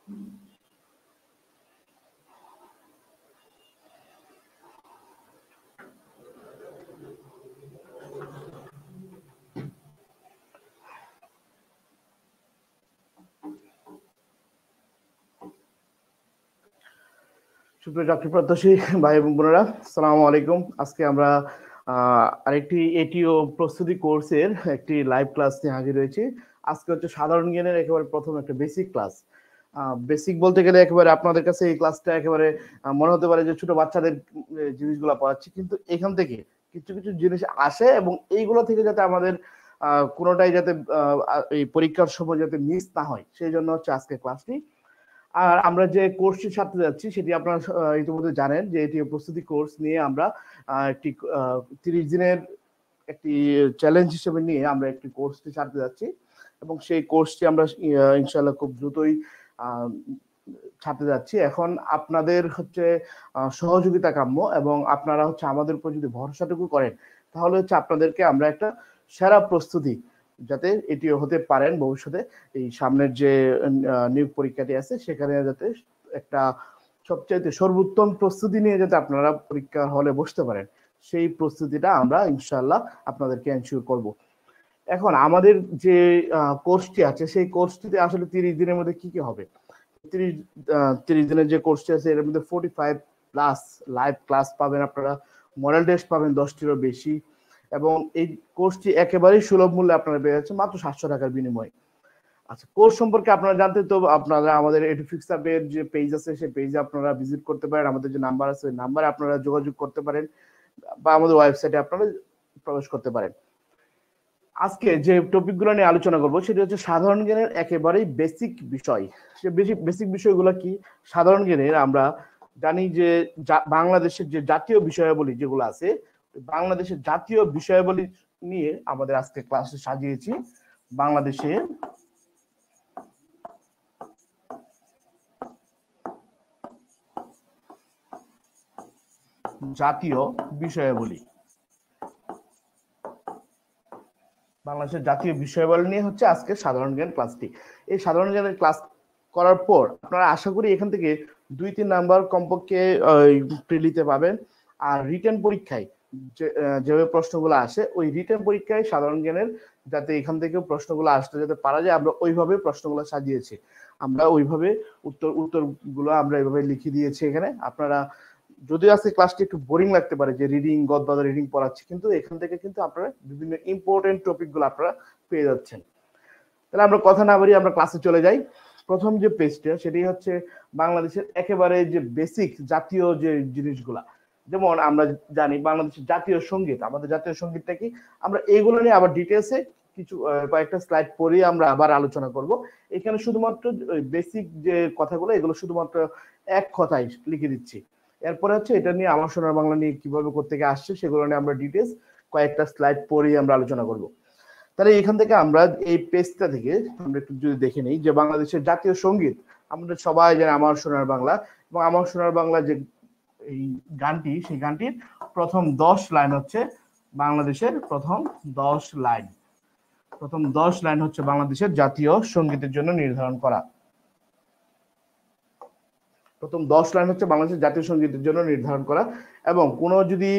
সুপ্রিয় চাকরি প্রত্যাশী ভাই এবং বোনেরা, আসসালামু আলাইকুম। আজকে আমরা আরেকটি এটিও প্রস্তুতি কোর্সের একটি লাইভ ক্লাস নিয়ে হাজির হয়েছি। আজকে হচ্ছে সাধারণ জ্ঞানের একেবারে প্রথম একটা বেসিক ক্লাস। বেসিক বলতে গেলে একেবারে আপনাদের কাছে এই ক্লাসটা একেবারে মনে হতে পারে যে ছোট বাচ্চাদের জিনিসগুলো পড়াচ্ছি, কিন্তু এখান থেকে কিছু কিছু জিনিস আসে এবং এইগুলো থেকে যাতে আমাদের কোনোটাই যাতে এই পরীক্ষার সময় যাতে মিস না হয়, সেই জন্য হচ্ছে আজকে ক্লাসটি। আর আমরা যে কোর্সটি ছাড়তে যাচ্ছি সেটি আপনারা ইতিমধ্যে জানেন যে এটি প্রস্তুতি কোর্স নিয়ে আমরা একটি 30 দিনের একটি চ্যালেঞ্জ হিসেবে নিয়ে আমরা একটি কোর্সটি ছাড়তে যাচ্ছি এবং সেই কোর্সটি আমরা ইনশাআল্লাহ খুব দ্রুতই ছাড়তে যাচ্ছি। এখন আপনাদের হচ্ছে সহযোগিতা কাম্য এবং আপনারা হচ্ছে আমাদের উপর যদি ভরসাটুকু করেন তাহলে হচ্ছে আপনাদেরকে আমরা একটা সেরা প্রস্তুতি যাতে এটিও হতে পারেন ভবিষ্যতে, এই সামনের যে নিয়োগ পরীক্ষাটি আছে সেখানে যাতে একটা সবচাইতে সর্বোত্তম প্রস্তুতি নিয়ে যাতে আপনারা পরীক্ষা হলে বসতে পারেন, সেই প্রস্তুতিটা আমরা ইনশাআল্লাহ আপনাদেরকে এনশিওর করব। এখন আমাদের যে কোর্সটি আছে সেই কোর্সটিতে আসলে 30 দিনের মধ্যে কি কি হবে। 30 দিনের যে কোর্সটি আছে এর মধ্যে 45 প্লাস লাইভ ক্লাস পাবেন আপনারা, মডেল টেস্ট পাবেন 10টিরও বেশি, এবং এই কোর্সটি একেবারেই সুলভ মূল্যে আপনারা পেয়ে যাচ্ছেন মাত্র 700 টাকার বিনিময়ে। আচ্ছা, কোর্স সম্পর্কে আপনারা জানতে তো আপনারা আমাদের এডুফিক্স অ্যাপের যে পেজ আছে সেই পেজে আপনারা ভিজিট করতে পারেন, আমাদের যে নাম্বার আছে ওই নাম্বারে আপনারা যোগাযোগ করতে পারেন বা আমাদের ওয়েবসাইটে আপনারা প্রবেশ করতে পারেন। আজকে যে টপিকগুলো নিয়ে আলোচনা করব সেটা হচ্ছে সাধারণ জ্ঞানের একেবারেই বেসিক বিষয়। সে বেসিক বিষয়গুলো কি? সাধারণ জ্ঞানের আমরা জানি যে বাংলাদেশের যে জাতীয় বিষয়াবলী যেগুলো আছে, বাংলাদেশের জাতীয় বিষয়াবলী নিয়ে আমাদের আজকে ক্লাসে সাজিয়েছি। বাংলাদেশের জাতীয় বিষয়াবলী, বাংলাদেশের জাতীয় বিষয়াবলী নিয়ে হচ্ছে আজকে সাধারণ জ্ঞান ক্লাসটি। এই সাধারণ জ্ঞানের ক্লাস করার পর আপনারা আশা করি এখান থেকে 2-3 নাম্বার কমপক্ষে প্রিলিতে পাবেন। আর রিটেন পরীক্ষায় যেভাবে প্রশ্নগুলো আসে ওই রিটেন পরীক্ষায় সাধারণ জ্ঞানের যাতে এখান থেকে প্রশ্নগুলো আসতে যাতে পারা যায়, আমরা ওইভাবে প্রশ্নগুলো সাজিয়েছি, আমরা ওইভাবে উত্তরগুলো আমরা এইভাবে লিখে দিয়েছি এখানে। আপনারা যদিও আজকে ক্লাসটি একটু বোরিং লাগতে পারে যে রিডিং গদবাদা রিডিং পড়াচ্ছি, কিন্তু এখান থেকে কিন্তু আপনারা বিভিন্ন ইম্পর্টেন্ট টপিকগুলো আপনারা পেয়ে যাচ্ছেন। তাহলে আমরা কথা না বাড়িয়ে আমরা ক্লাসে চলে যাই। প্রথম যে পেজটা সেটি হচ্ছে বাংলাদেশের একেবারে যে বেসিক জাতীয় যে জিনিসগুলা, যেমন আমরা জানি বাংলাদেশের জাতীয় সঙ্গীত, আমাদের জাতীয় সঙ্গীতটা কি, আমরা এইগুলো নিয়ে আবার ডিটেলসে কিছু কয়েকটা স্লাইড পরে আমরা আবার আলোচনা করব। এখানে শুধুমাত্র বেসিক যে কথাগুলো এগুলো শুধুমাত্র এক কথায় লিখে দিচ্ছি। এরপরে হচ্ছে এটা নিয়ে আমার সোনার বাংলা নিয়ে কিভাবে করতে গিয়ে আসছে সেগুলো নিয়ে আমরা ডিটেলস কয়েকটা স্লাইড পরেই আমরা আলোচনা করব। তাহলে এখান থেকে আমরা এই পেজটা থেকে আমরা একটু যদি দেখে নিই যে বাংলাদেশের জাতীয় সঙ্গীত আমাদের সবাই জানে আমার সোনার বাংলা, এবং আমার সোনার বাংলা যে এই গানটি সেই গানটির প্রথম 10 লাইন হচ্ছে বাংলাদেশের প্রথম 10 লাইন, প্রথম 10 লাইন হচ্ছে বাংলাদেশের জাতীয় সঙ্গীতের জন্য নির্ধারণ করা। প্রথম 10 লাইন হচ্ছে বাংলাদেশের জাতীয় সঙ্গীতের জন্য নির্ধারণ করা। এবং কোনো যদি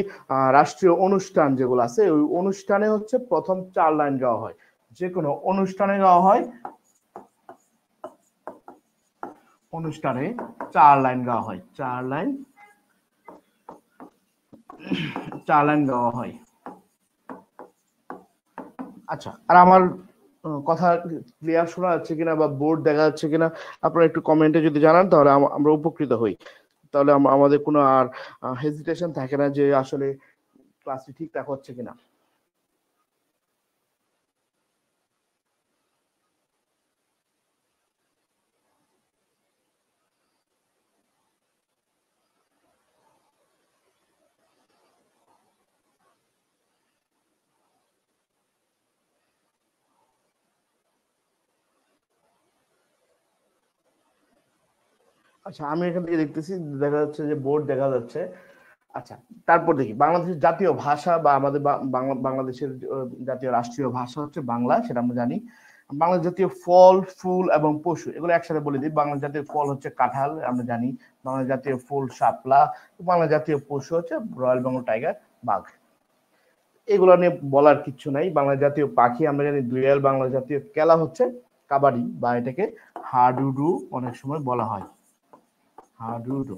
রাষ্ট্রীয় অনুষ্ঠান যেগুলো আছে ওই অনুষ্ঠানে হচ্ছে প্রথম 4 লাইন গাওয়া হয়, যে কোনো অনুষ্ঠানে গাওয়া হয়, অনুষ্ঠানে 4 লাইন গাওয়া হয়, 4 লাইন গাওয়া হয়। আচ্ছা, আর আমার কথা ক্লিয়ার শোনা যাচ্ছে কিনা বা বোর্ড দেখা যাচ্ছে কিনা আপনারা একটু কমেন্টে যদি জানান তাহলে আমরা উপকৃত হই, তাহলে আমাদের কোনো আর হেজিটেশন থাকে না যে আসলে ক্লাসটি ঠিকঠাক হচ্ছে কিনা। আচ্ছা, আমি এখান থেকে দেখতেছি, দেখা যাচ্ছে যে বোর্ড দেখা যাচ্ছে। আচ্ছা, তারপর দেখি বাংলাদেশের জাতীয় ভাষা বা আমাদের বাংলাদেশের জাতীয় রাষ্ট্রীয় ভাষা হচ্ছে বাংলা, সেটা আমরা জানি। বাংলা জাতীয় ফল, ফুল এবং পশু, এগুলো একসাথে বলে দিই। বাংলা জাতীয় ফল হচ্ছে কাঁঠাল, আমরা জানি। বাংলা জাতীয় ফুল শাপলা। বাংলা জাতীয় পশু হচ্ছে রয়্যাল বেঙ্গল টাইগার, বাঘ। এগুলো নিয়ে বলার কিছু নাই। বাংলা জাতীয় পাখি আমরা জানি দুয়েল। বাংলা জাতীয় খেলা হচ্ছে কাবাডি, বা এটাকে হাডুডু অনেক সময় বলা হয়, হাডুডু।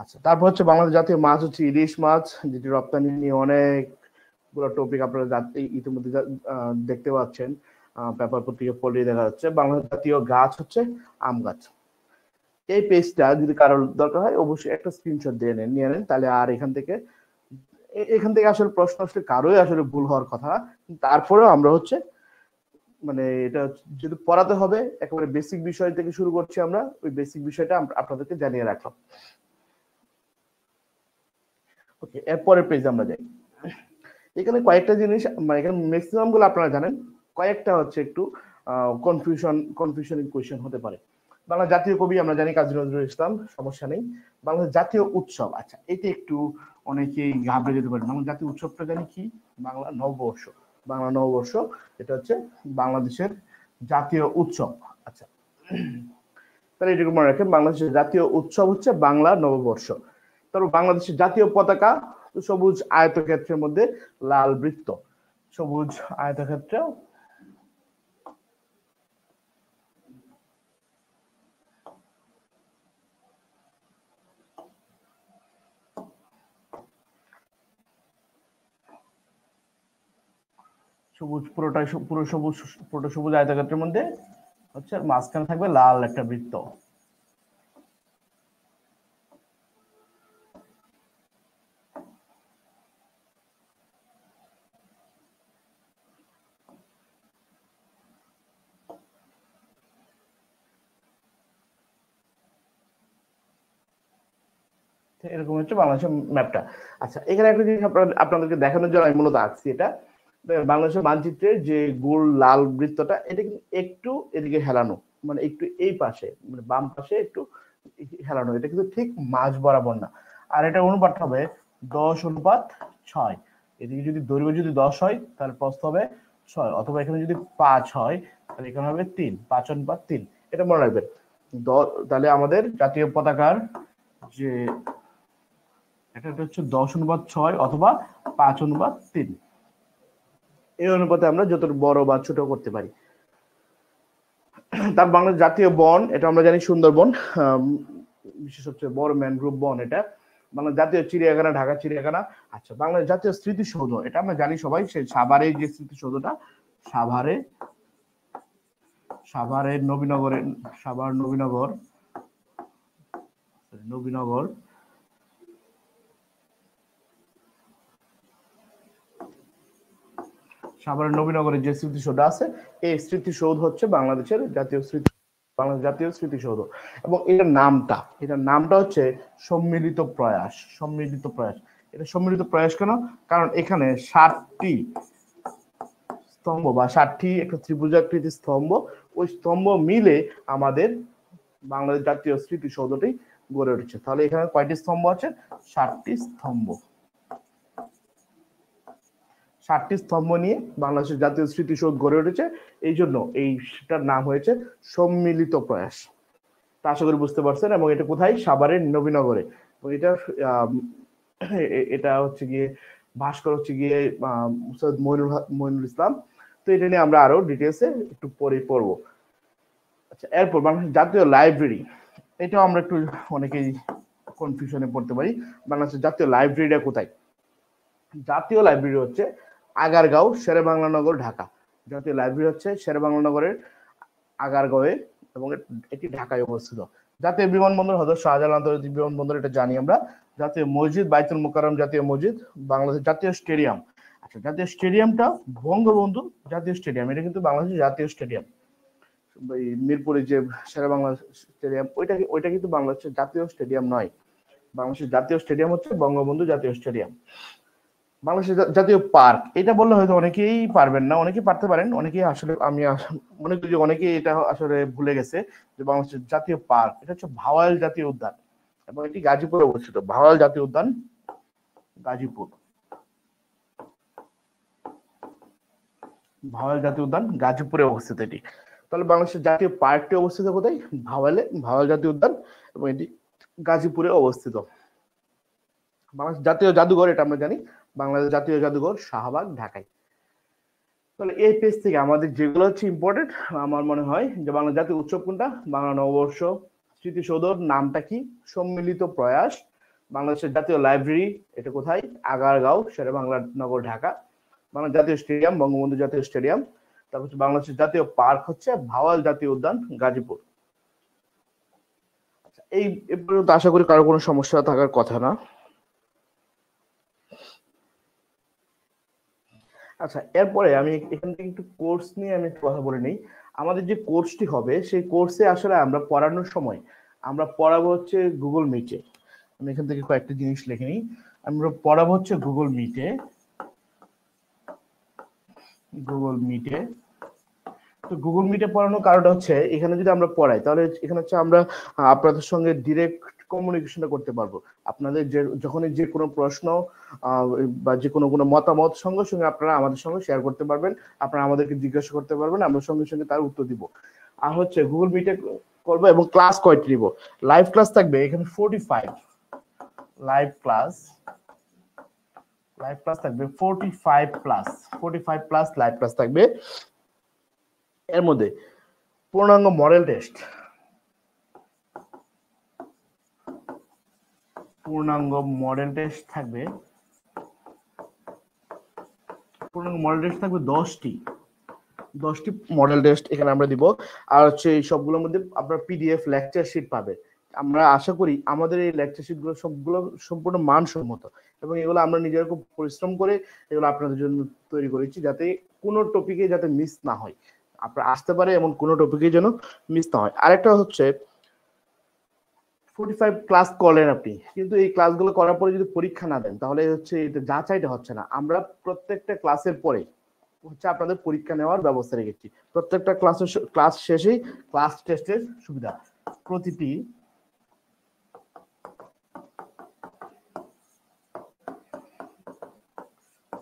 আচ্ছা, তারপর হচ্ছে বাংলাদেশ জাতীয় মাছ হচ্ছে ইলিশ মাছ, যেটি রপ্তানি নিয়ে অনেকগুলো টপিক আপনারা ইতিমধ্যে দেখতে পাচ্ছেন, পেপার পত্রিকা পড়লে দেখা যাচ্ছে। বাংলাদেশ জাতীয় গাছ হচ্ছে আম গাছ। এই পেজটা যদি কারোর দরকার হয় অবশ্যই একটা স্ক্রিনশট দিয়ে নিয়ে নেন, তাহলে আর এখান থেকে আসলে প্রশ্ন আসলে কারোই আসলে ভুল হওয়ার কথা না। তারপরেও আমরা হচ্ছে মানে এটা যদি পড়াতে হবে একেবারে বেসিক বিষয় থেকে শুরু করছি, আমরা ওই বেসিক বিষয়টা আপনাদেরকে জানিয়ে রাখলাম। ওকে, এরপরের পেজ আমরা যাই। এখানে কয়েকটা জিনিস, মানে এখানে ম্যাক্সিমাম গুলো আপনারা জানেন, কয়েকটা হচ্ছে একটু কনফিউশনিং কোয়েশ্চেন হতে পারে। বাংলা জাতীয় কবি আমরা জানি কাজী নজরুল ইসলাম, সমস্যা নেই। বাংলা জাতীয় উৎসব, আচ্ছা এটা একটু অনেকেই ঘাবড়ে যেতে পারে। বাংলা জাতীয় উৎসবটা জানি কি? বাংলা নববর্ষ। বাংলা নববর্ষ এটা হচ্ছে বাংলাদেশের জাতীয় উৎসব। আচ্ছা, তাহলে এটুকু মনে রাখেন, বাংলাদেশের জাতীয় উৎসব হচ্ছে বাংলা নববর্ষ। তারপর বাংলাদেশের জাতীয় পতাকা সবুজ আয়তক্ষেত্রের মধ্যে লাল বৃত্ত, সবুজ আয়তক্ষেত্র। সবুজ পুরোটাই পুরো সবুজ আয়তক্ষেত্রের মধ্যে হচ্ছে মাঝখানে থাকবে লাল একটা বৃত্ত। এরকম হচ্ছে বাংলাদেশের ম্যাপটা। আচ্ছা, এখানে একটা জিনিস আপনাদেরকে দেখানোর জন্য আমি মূলত আঁকছি এটা। বাংলাদেশের মানচিত্রে যে গোল লাল বৃত্তটা, এটা কিন্তু একটু এদিকে হেলানো, মানে একটু এই পাশে, মানে বাম পাশে একটু হেলানো, এটা কিন্তু ঠিক মাঝ বরাবর না। আর এটা অনুপাত হবে 10:6। এদিকে যদি দৈর্ঘ্য যদি 10 হয় তাহলে প্রস্থ হবে 6, অথবা এখানে যদি 5 হয় তাহলে এখানে হবে 3, 5:3। এটা মনে রাখবেন। তাহলে আমাদের জাতীয় পতাকার যে এটা হচ্ছে 10:6 অথবা 5:3। এই অনুপাতে আমরা যত বড় বা ছোট করতে পারি। তার বাংলাদেশ জাতীয় বন, এটা আমরা জানি সুন্দরবন, বিশেষ হচ্ছে বড় ম্যানগ্রোভ বন এটা। বাংলাদেশ জাতীয় চিড়িয়াখানা ঢাকা চিড়িয়াখানা। আচ্ছা, বাংলাদেশ জাতীয় স্মৃতিসৌধ, এটা আমরা জানি সবাই, সেই সাভারে যে স্মৃতিসৌধটা, সাভারের নবীনগর সাভারের নবীনগরের যে স্মৃতিসৌধ আছে, এই স্মৃতিসৌধ হচ্ছে বাংলাদেশ জাতীয় স্মৃতিসৌধ। এবং এটার নামটা হচ্ছে সম্মিলিত প্রয়াস। এটা সম্মিলিত প্রয়াস কেন? কারণ এখানে 7টি স্তম্ভ বা 7টি একটা ত্রিভুজাকৃতি স্তম্ভ, ওই স্তম্ভ মিলে আমাদের বাংলাদেশ জাতীয় স্মৃতিসৌধটি গড়ে উঠেছে। তাহলে এখানে কয়টি স্তম্ভ আছে? 7টি স্তম্ভ। 7টি স্তম্ভ নিয়ে বাংলাদেশের জাতীয় স্মৃতিসৌধ গড়ে উঠেছে। এই জন্য এইটার নাম হয়েছে সম্মিলিত প্রয়াস। তা আশা করি বুঝতে পারছেন। এবং এটা কোথায়? সাভারের নবীনগরে। এটা হচ্ছে গিয়ে ভাস্কর হচ্ছে গিয়ে সৈয়দ মইনুল ইসলাম। তো এটা নিয়ে আমরা আরো ডিটেলসে একটু পরে পড়বো। আচ্ছা, এরপর বাংলাদেশের জাতীয় লাইব্রেরি, এটাও আমরা একটু অনেকেই কনফিউশনে পড়তে পারি। বাংলাদেশের জাতীয় লাইব্রেরিটা কোথায়? জাতীয় লাইব্রেরি হচ্ছে আগারগাঁও, শেরেবাংলানগর, ঢাকা। জাতীয় লাইব্রেরি হচ্ছে শেরেবাংলানগরের আগারগাঁওয়ে, এবং এটি ঢাকায় অবস্থিত। জাতীয় বিমানবন্দর হয়তো শাহজালাল আন্তর্জাতিক বিমানবন্দর, এটা জানি আমরা। জাতীয় মসজিদ বাইতুল মোকাররম জাতীয় মসজিদ। বাংলাদেশ জাতীয় স্টেডিয়াম, আচ্ছা জাতীয় স্টেডিয়ামটা বঙ্গবন্ধু জাতীয় স্টেডিয়াম, এটা কিন্তু বাংলাদেশের জাতীয় স্টেডিয়াম। মিরপুরে যে শেরেবাংলা স্টেডিয়াম, ওইটা কিন্তু বাংলাদেশের জাতীয় স্টেডিয়াম নয়। বাংলাদেশের জাতীয় স্টেডিয়াম হচ্ছে বঙ্গবন্ধু জাতীয় স্টেডিয়াম। বাংলাদেশের জাতীয় পার্ক, এটা বললে হয়তো অনেকেই পারবেন না, অনেকেই পারতে পারেন, অনেকেই আসলে আমি মনে করি যে অনেকেই এটা আসলে ভুলে গেছে যে বাংলাদেশের জাতীয় পার্ক এটা হচ্ছে ভাওয়াল জাতীয় উদ্যান, এবং এটি গাজীপুরে অবস্থিত। ভাওয়াল জাতীয় উদ্যান, গাজীপুর। ভাওয়াল জাতীয় উদ্যান গাজীপুরে অবস্থিত এটি। তাহলে বাংলাদেশের জাতীয় পার্কটি অবস্থিত কোথায়? ভাওয়াল জাতীয় উদ্যান, এবং এটি গাজীপুরে অবস্থিত। বাংলাদেশ জাতীয় জাদুঘর, এটা আমরা জানি, বাংলাদেশ জাতীয় জাদুঘর শাহবাগ, ঢাকায়। তাহলে এই পেজ থেকে আমাদের যেগুলো হচ্ছে ইম্পর্টেন্ট, আমার মনে হয় যে বাংলা জাতীয় উৎসব কোনটা, বাংলা নববর্ষ, স্মৃতিসৌধর নামটা কি, সম্মিলিত প্রয়াস, বাংলাদেশের জাতীয় লাইব্রেরি এটা কোথায়, আগারগাঁও, শেরে বাংলা নগর, ঢাকা, বাংলা জাতীয় স্টেডিয়াম বঙ্গবন্ধু জাতীয় স্টেডিয়াম, তারপর হচ্ছে বাংলাদেশের জাতীয় পার্ক হচ্ছে ভাওয়াল জাতীয় উদ্যান গাজীপুর। এই পর্যন্ত আশা করি কারো কোনো সমস্যা থাকার কথা না। আচ্ছা, এরপরে আমি এখান থেকে একটু কোর্স নিয়ে আমি একটু কথা বলে নিই। আমাদের যে কোর্সটি হবে সেই কোর্সে আসলে আমরা পড়ানোর সময় আমরা পড়াবো হচ্ছে গুগল মিটে। আমি এখান থেকে কয়েকটা জিনিস লিখে নিই। আমরা পড়াবো হচ্ছে গুগল মিটে। তো গুগল মিটে পড়ানোর কারণটা হচ্ছে এখানে যদি আমরা পড়াই তাহলে এখানে হচ্ছে আমরা আপনাদের সঙ্গে ডিরেক্ট কমিউনিকেশনটা করতে পারবো। আপনাদের যখনই যে কোনো প্রশ্ন বা যে কোনো মতামত সঙ্গে সঙ্গে আপনারা আমাদের সঙ্গে শেয়ার করতে পারবেন, আপনারা আমাদেরকে জিজ্ঞাসা করতে পারবেন, আমরা সঙ্গে সঙ্গে তার উত্তর দিব। আর হচ্ছে গুগল মিটে করবো এবং ক্লাস কয়টি দিব, লাইভ ক্লাস থাকবে এখানে 45 লাইভ ক্লাস থাকবে 45 প্লাস লাইভ ক্লাস থাকবে। এর মধ্যে পূর্ণাঙ্গ মডেল টেস্ট থাকবে 10টি মডেল টেস্ট এখানে আমরা দিব। আর হচ্ছে এই সবগুলোর মধ্যে আপনার পিডিএফ লেকচার শিট পাবে। আমরা আশা করি আমাদের এই লেকচার শিট গুলো সবগুলো সম্পূর্ণ মানসম্মত, এবং এগুলো আমরা নিজেরা খুব পরিশ্রম করে এগুলো আপনাদের জন্য তৈরি করেছি, যাতে কোনো টপিকে যাতে মিস না হয়, আপনারা আসতে পারে এমন কোনো টপিকে যেন মিস না হয়। আরেকটা হচ্ছে 45 ক্লাস করলেন আপনি, কিন্তু এই ক্লাসগুলো করার পরে যদি পরীক্ষা না দেন তাহলে হচ্ছে এটা যাচাইটা হচ্ছে না। আমরা প্রত্যেকটা ক্লাসের পরে হচ্ছে আপনাদের পরীক্ষা নেওয়ার ব্যবস্থা রেখেছি। প্রত্যেকটা ক্লাস শেষেই ক্লাস টেস্টের সুবিধা।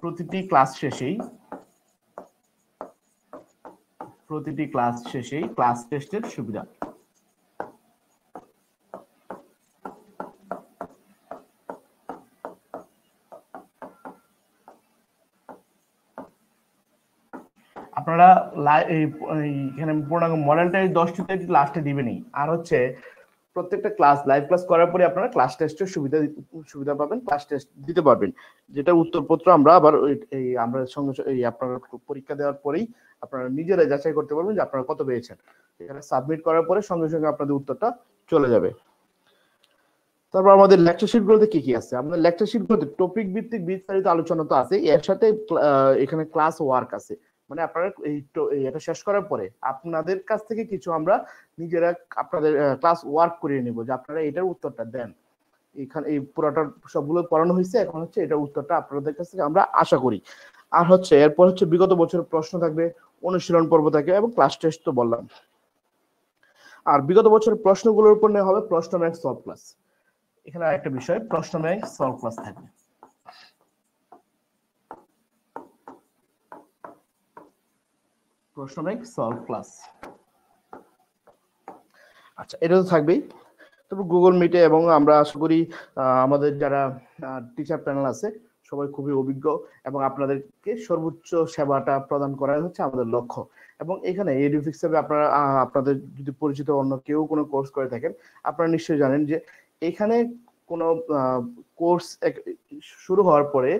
প্রতিটি ক্লাস শেষেই ক্লাস টেস্টের সুবিধা। আপনারা এখানে পূর্ণাঙ্গ মডেলটা 10টিতে লাস্টে দিবেনই। আর হচ্ছে প্রত্যেকটা ক্লাস লাইভ ক্লাস করার পরে আপনারা ক্লাস টেস্টের সুবিধা পাবেন, ক্লাস টেস্ট দিতে পারবেন, যেটা উত্তরপত্র আমরা আবার আমরা সঙ্গে আপনারা পরীক্ষা দেওয়ার পরেই আপনারা নিজেরা যাচাই করতে পারবেন যে আপনারা কত পেয়েছেন। এখানে সাবমিট করার পরে সঙ্গে সঙ্গে আপনাদের উত্তরটা চলে যাবে। তারপর আমাদের লেকচার শিট গুলোতে কি কি আছে, আমাদের লেকচার শিট গুলোতে টপিক ভিত্তিক বিস্তারিত আলোচনা তো আছে, এর সাথে এখানে ক্লাস ওয়ার্ক আছে। মানে আপনারা এটা শেষ করার পরে আপনাদের কাছ থেকে কিছু আমরা নিজেরা আপনাদের ক্লাস ওয়ার্ক করিয়ে নিব, যে আপনারা এটার উত্তরটা দেন। এখানে এই পুরোটা সবগুলো পড়ানো হয়েছে, এখন হচ্ছে এটার উত্তরটা আপনাদের কাছ থেকে আমরা আশা করি। আর হচ্ছে এরপর হচ্ছে বিগত বছরের প্রশ্ন থাকবে, অনুশীলন পর্ব থাকবে, এবং ক্লাস টেস্ট তো বললাম। আর বিগত বছরের প্রশ্নগুলোর উপর নেওয়া হবে প্রশ্ন ব্যাংক সলভ ক্লাস। এখানে আরেকটা বিষয়, প্রশ্ন ব্যাংক সলভ ক্লাস থাকবে। প্রশ্ন ব্যাংক সলভ ক্লাস, আচ্ছা এটা তো থাকবেই। তারপর গুগল মিটে, এবং আমরা আশা করি আমাদের যারা টিচার প্যানেল আছে সবাই খুবই অভিজ্ঞ, এবং আপনাদেরকে সর্বোচ্চ সেবাটা প্রদান করা হচ্ছে আমাদের লক্ষ্য। এবং এখানে এডুফিক্স হিসেবে আপনারা আপনাদের যদি পরিচিত অন্য কেউ কোনো কোর্স করে থাকেন, আপনারা নিশ্চয়ই জানেন যে এখানে কোনো কোর্স শুরু হওয়ার পরে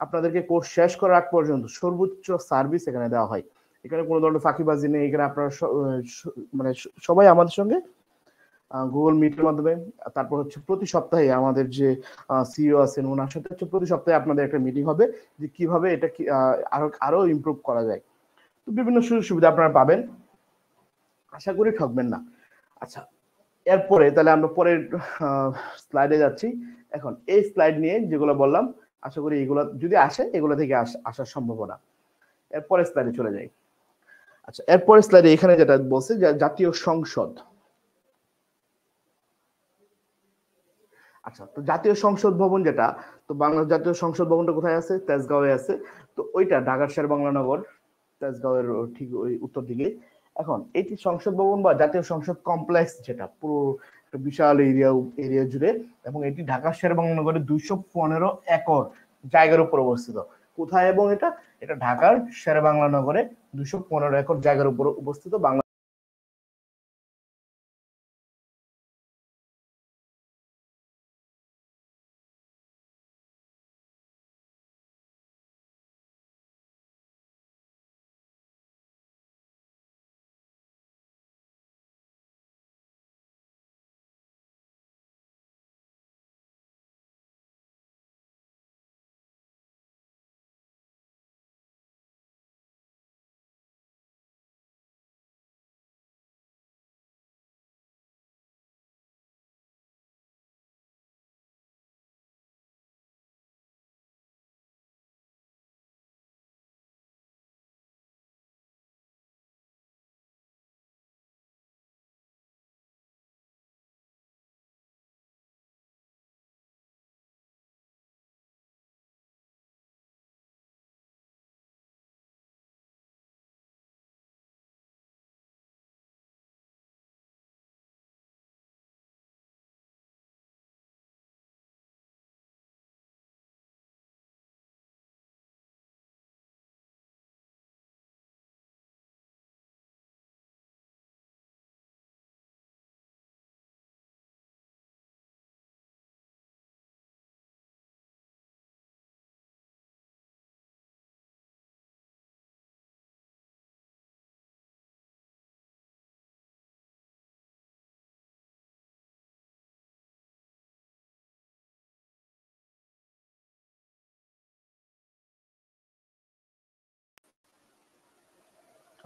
আপনাদেরকে কোর্স শেষ করার আগ পর্যন্ত সর্বোচ্চ সার্ভিস এখানে দেওয়া হয়। এখানে কোনো ধরনের ফাঁকিবাজি নেই। এখানে আপনারা মানে সবাই আমাদের সঙ্গে গুগল মিটের মাধ্যমে, তারপর হচ্ছে প্রতি সপ্তাহে আমাদের যে সিইও আছেন ওনার সাথে হচ্ছে প্রতি সপ্তাহে আপনাদের একটা মিটিং হবে, যে কিভাবে এটা আরো ইমপ্রুভ করা যায়। তো বিভিন্ন সুযোগ সুবিধা আপনারা পাবেন, আশা করি ঠকবেন না। আচ্ছা, এরপরে তাহলে আমরা পরের স্লাইডে যাচ্ছি। এখন এই স্লাইড নিয়ে যেগুলো বললাম, আশা করি এগুলো যদি আসে, এগুলো থেকে আসার সম্ভাবনা। এরপরে স্লাইডে চলে যাই। আচ্ছা, এরপরে স্লাইডে এখানে যেটা বলছে যে জাতীয় সংসদ। আচ্ছা, তো জাতীয় সংসদ ভবন যেটা, তো বাংলাদেশ জাতীয় সংসদ ভবনটা কোথায় আছে? তেজগাঁওয়ে আছে। তো ওইটা ঢাকার শের বাংলা নগর, তেজগাঁওয়ের ঠিক ওই উত্তর দিকে। এখন এটি সংসদ ভবন বা জাতীয় সংসদ কমপ্লেক্স, যেটা পুরো একটা বিশাল এরিয়া জুড়ে, এবং এটি ঢাকা শেরেবাংলা নগরের 215 একর জায়গার উপর অবস্থিত। কোথায়? এবং এটা এটা ঢাকার শেরেবাংলা নগরে 215 একর জায়গার উপর অবস্থিত। বাংলা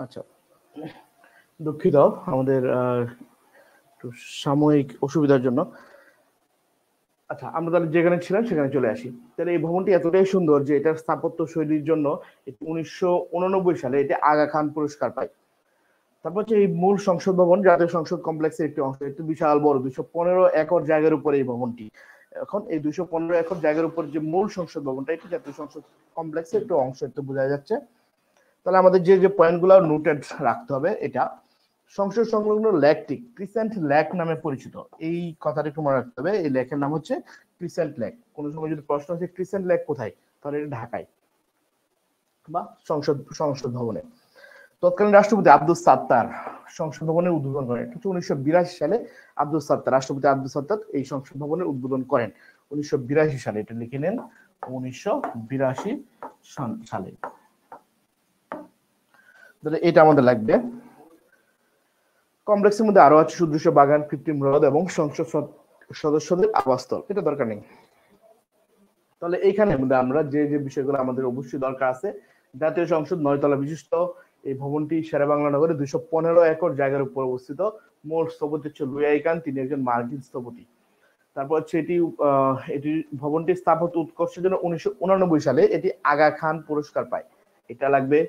আচ্ছা, দুঃখিত আমাদের একটু সাময়িক অসুবিধার জন্য। আচ্ছা, আমরা তাহলে যেখানে ছিলাম সেখানে চলে আসি। তাহলে এই ভবনটি এতটাই সুন্দর যে এটার স্থাপত্য শৈলীর জন্য 1989 সালে এটি আগা খান পুরস্কার পায়। তারপর হচ্ছে এই মূল সংসদ ভবন জাতীয় সংসদ কমপ্লেক্সের একটি অংশ, একটি বিশাল বড় 215 একর জায়গার উপরে এই ভবনটি। এখন এই 215 একর জায়গার উপর যে মূল সংসদ ভবনটা, এটি জাতীয় সংসদ কমপ্লেক্সের একটু অংশ, একটু বোঝা যাচ্ছে। তাহলে আমাদের যে যে পয়েন্টগুলো নোটেড রাখতে হবে, এটা সংসদ সংলগ্ন লেকটি ক্রিসেন্ট লেক নামে পরিচিত। এই কথাটা একটু মনে রাখতে হবে, এই লেকের নাম হচ্ছে ক্রিসেন্ট লেক। কোনো সময় যদি প্রশ্ন আছে ক্রিসেন্ট লেক কোথায়, তাহলে এটা ঢাকায় বা সংসদ সংসদ ভবনে। তৎকালীন রাষ্ট্রপতি আব্দুস সাত্তার সংসদ ভবনের উদ্বোধন করেন। 1982 সালে রাষ্ট্রপতি আব্দুস সাত্তার এই সংসদ ভবনের উদ্বোধন করেন 1982 সালে। এটা লিখে নেন, 1982 সালে। এটা আমাদের লাগবে। কমপ্লেক্সের মধ্যে আরো আছে সুদৃশ্য বাগান, কৃত্রিম হ্রদ এবং সংসদ সদস্যদের আবাসস্থল। এটা দরকার নেই। তাহলে এইখানে আমরা যে যে বিষয়গুলো আমাদের অবশ্যই দরকার আছে, জাতীয় সংসদ 9 তলা বিশিষ্ট এই ভবনটি শেরেবাংলা নগরে 215 একর জায়গার উপর অবস্থিত। মূল স্থপতি হচ্ছে লুই কান, তিনি একজন মার্কিন স্থপতি। তারপর হচ্ছে এটি ভবনটির স্থাপত্য উৎকর্ষের জন্য 1989 সালে এটি আগা খান পুরস্কার পায়। এটা লাগবে।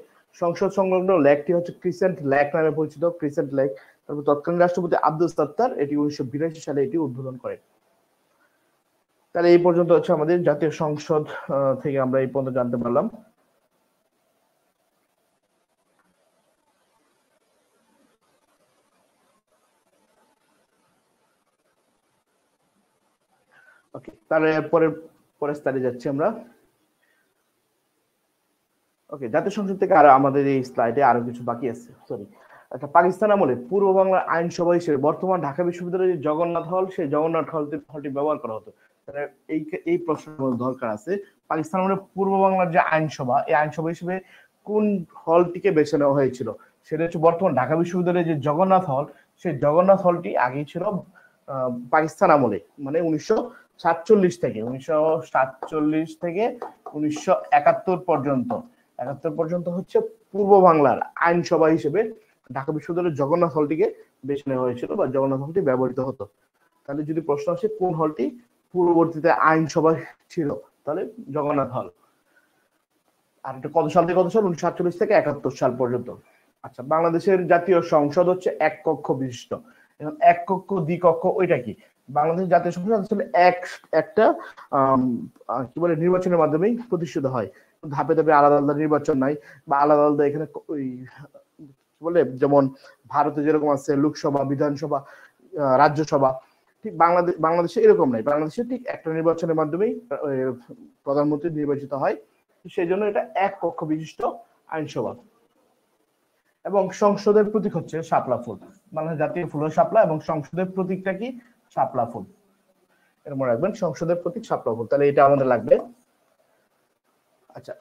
সংসদ সংলগ্ন লেকটি হচ্ছে ক্রিসেন্ট লেক নামে পরিচিত, ক্রিসেন্ট লেক। তারপর তৎকালীন রাষ্ট্রপতি আব্দুস সাত্তার এটি 1982 সালে এটি উদ্বোধন করেন। তাহলে এই পর্যন্ত হচ্ছে আমাদের জাতীয় সংসদ থেকে আমরা এই পর্যন্ত জানতে পারলাম। ওকে, তাহলে পরের স্লাইডে যাচ্ছি আমরা। ওকে, জাতীয় সংসদ থেকে আর আমাদের এই স্লাইডে আরো কিছু বাকি আছে। সরি, আচ্ছা, পাকিস্তান আমলে পূর্ব বাংলার আইনসভা হিসেবে বর্তমান ঢাকা বিশ্ববিদ্যালয়ের যে জগন্নাথ হল, সেই জগন্নাথ হলটি ব্যবহার করা হতো। এই এই প্রশ্নের দরকার আছে, পাকিস্তান আমলে পূর্ব বাংলার যে আইনসভা, এই আইনসভা হিসেবে কোন হলটিকে বেছে নেওয়া হয়েছিল? সেটা হচ্ছে বর্তমান ঢাকা বিশ্ববিদ্যালয়ের যে জগন্নাথ হল, সেই জগন্নাথ হলটি আগেই ছিল পাকিস্তান আমলে, মানে 1947 থেকে 1971 পর্যন্ত হচ্ছে পূর্ব বাংলার আইনসভা হিসেবে ঢাকা বিশ্ববিদ্যালয়ের জগন্নাথ হলটিকে বেছে নেওয়া হয়েছিল বা জগন্নাথ হলটি ব্যবহৃত হতো। তাহলে যদি প্রশ্ন আসে কোন হলটি পূর্ববর্তীতে আইনসভা ছিল, তাহলে জগন্নাথ হল। আর এটা কত সাল থেকে কত সাল? 1947 থেকে 1971 সাল পর্যন্ত। আচ্ছা, বাংলাদেশের জাতীয় সংসদ হচ্ছে এক কক্ষ বিশিষ্ট। এখন এক কক্ষ দ্বিকক্ষ ওইটা কি? বাংলাদেশ জাতীয় সংসদ আসলে একটা কি বলে নির্বাচনের মাধ্যমেই প্রতিষ্ঠিত হয়। ধাপে ধাপে আলাদা আলাদা নির্বাচন নাই, বা আলাদা আলাদা এখানে ওই বলে যেমন ভারতে যেরকম আছে লোকসভা, বিধানসভা, রাজ্যসভা, ঠিক বাংলাদেশে এরকম নাই। বাংলাদেশে ঠিক একটা নির্বাচনের মাধ্যমেই প্রধানমন্ত্রী নির্বাচিত হয়। সেই জন্য এটা এক কক্ষ বিশিষ্ট আইনসভা। এবং সংসদের প্রতীক হচ্ছে শাপলা ফুল। বাংলাদেশের জাতীয় ফুল শাপলা, এবং সংসদের প্রতীকটা কি? শাপলা ফুল। এর মনে রাখবেন, সংসদের প্রতীক শাপলা ফুল। তাহলে এটা আমাদের লাগবে। আচ্ছা,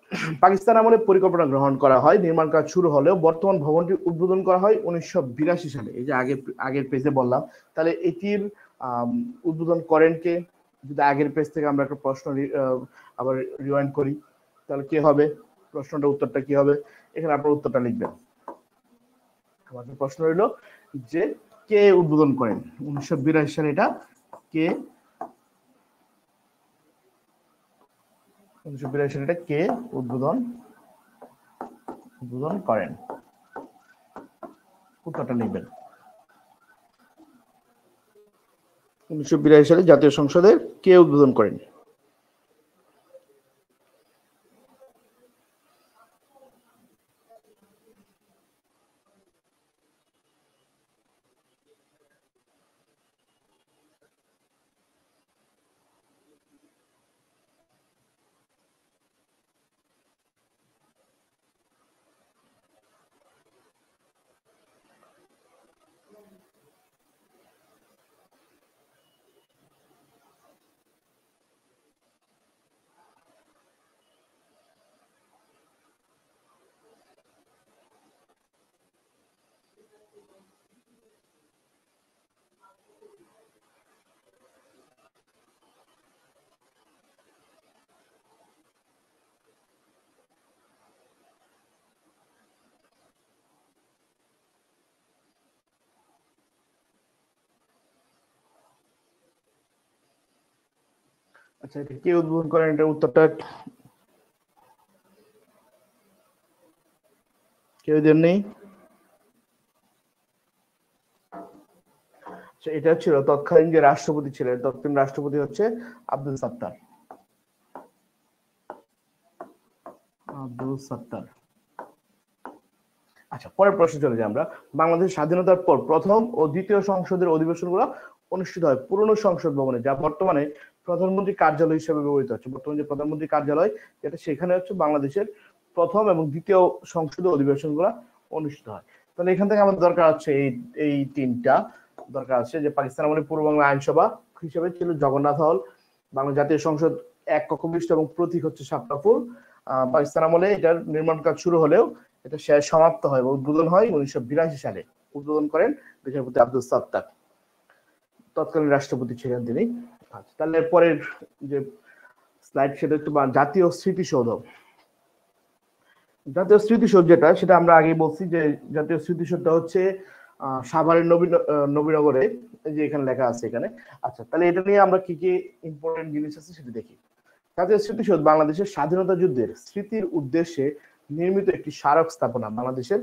পাকিস্তান আমলে পরিকল্পনা গ্রহণ করা হয়, নির্মাণ কাজ শুরু হলেও বর্তমান ভবনটি উদ্বোধন করা হয় 1982 সালে। এই যে আগের পেজে বললাম। তাহলে এটির উদ্বোধন করেন কে? যদি আগের পেজ থেকে আমরা একটা প্রশ্ন আবার রিওয়াইন্ড করি, তাহলে কে হবে? প্রশ্নটা উত্তরটা কি হবে? এখানে আপনার উত্তরটা লিখবেন। আমাদের প্রশ্ন রইল যে কে উদ্বোধন করেন 1982 সালে, এটা কে 1982 সালে এটা কে উদ্বোধন করেন? উত্তরটা লিখবেন। 1982 সালে জাতীয় সংসদে কে উদ্বোধন করেন? আচ্ছা, এটা কে উদ্বোধন করেন? এটা উত্তরটা কেউ দেননি। এটা ছিল তৎকালীন যে রাষ্ট্রপতি ছিলেন, তৎকালীন রাষ্ট্রপতি হচ্ছে আব্দুল সাত্তার। আচ্ছা, পরের প্রশ্ন চলে যাই আমরা। বাংলাদেশ স্বাধীনতার পর প্রথম ও দ্বিতীয় সংসদের অধিবেশনগুলো অনুষ্ঠিত হয় পুরনো সংসদ ভবনে, যা বর্তমানে প্রধানমন্ত্রী কার্যালয় হিসেবে ব্যবহৃত হচ্ছে। বর্তমানে যে প্রধানমন্ত্রী কার্যালয়, যেটা সেখানে হচ্ছে বাংলাদেশের প্রথম এবং দ্বিতীয় সংসদের অধিবেশনগুলো অনুষ্ঠিত হয়। তাহলে এখান থেকে আমাদের দরকার হচ্ছে এই তিনটা দরকার আছে, যে পাকিস্তান আমলে পূর্ব বাংলা আইনসভা হিসেবে ছিল জগন্নাথ হল, বাংলা জাতীয় সংসদ এক কক্ষ বিশিষ্ট এবং প্রতীক হচ্ছে শাপলা ফুল। পাকিস্তান আমলে এটার নির্মাণ কাজ শুরু হলেও এটা শেষ সমাপ্ত হয় এবং উদ্বোধন হয় 1982 সালে। উদ্বোধন করেন বিচারপতি আব্দুল সাত্তার, তৎকালীন রাষ্ট্রপতি ছিলেন তিনি। আচ্ছা, তাহলে পরের যে স্লাইড সেটা হচ্ছে জাতীয় স্মৃতিসৌধ। জাতীয় স্মৃতিসৌধ যেটা, সেটা আমরা আগেই বলছি যে জাতীয় স্মৃতিসৌধটা হচ্ছে সাভারের নবীনগরে, যে এখানে লেখা আছে এখানে। আচ্ছা, তাহলে এটা নিয়ে আমরা কি কি ইম্পর্টেন্ট জিনিস আছে সেটা দেখি। জাতীয় স্মৃতিসৌধ বাংলাদেশের স্বাধীনতা যুদ্ধের স্মৃতির উদ্দেশ্যে নির্মিত একটি স্মারক স্থাপনা। বাংলাদেশের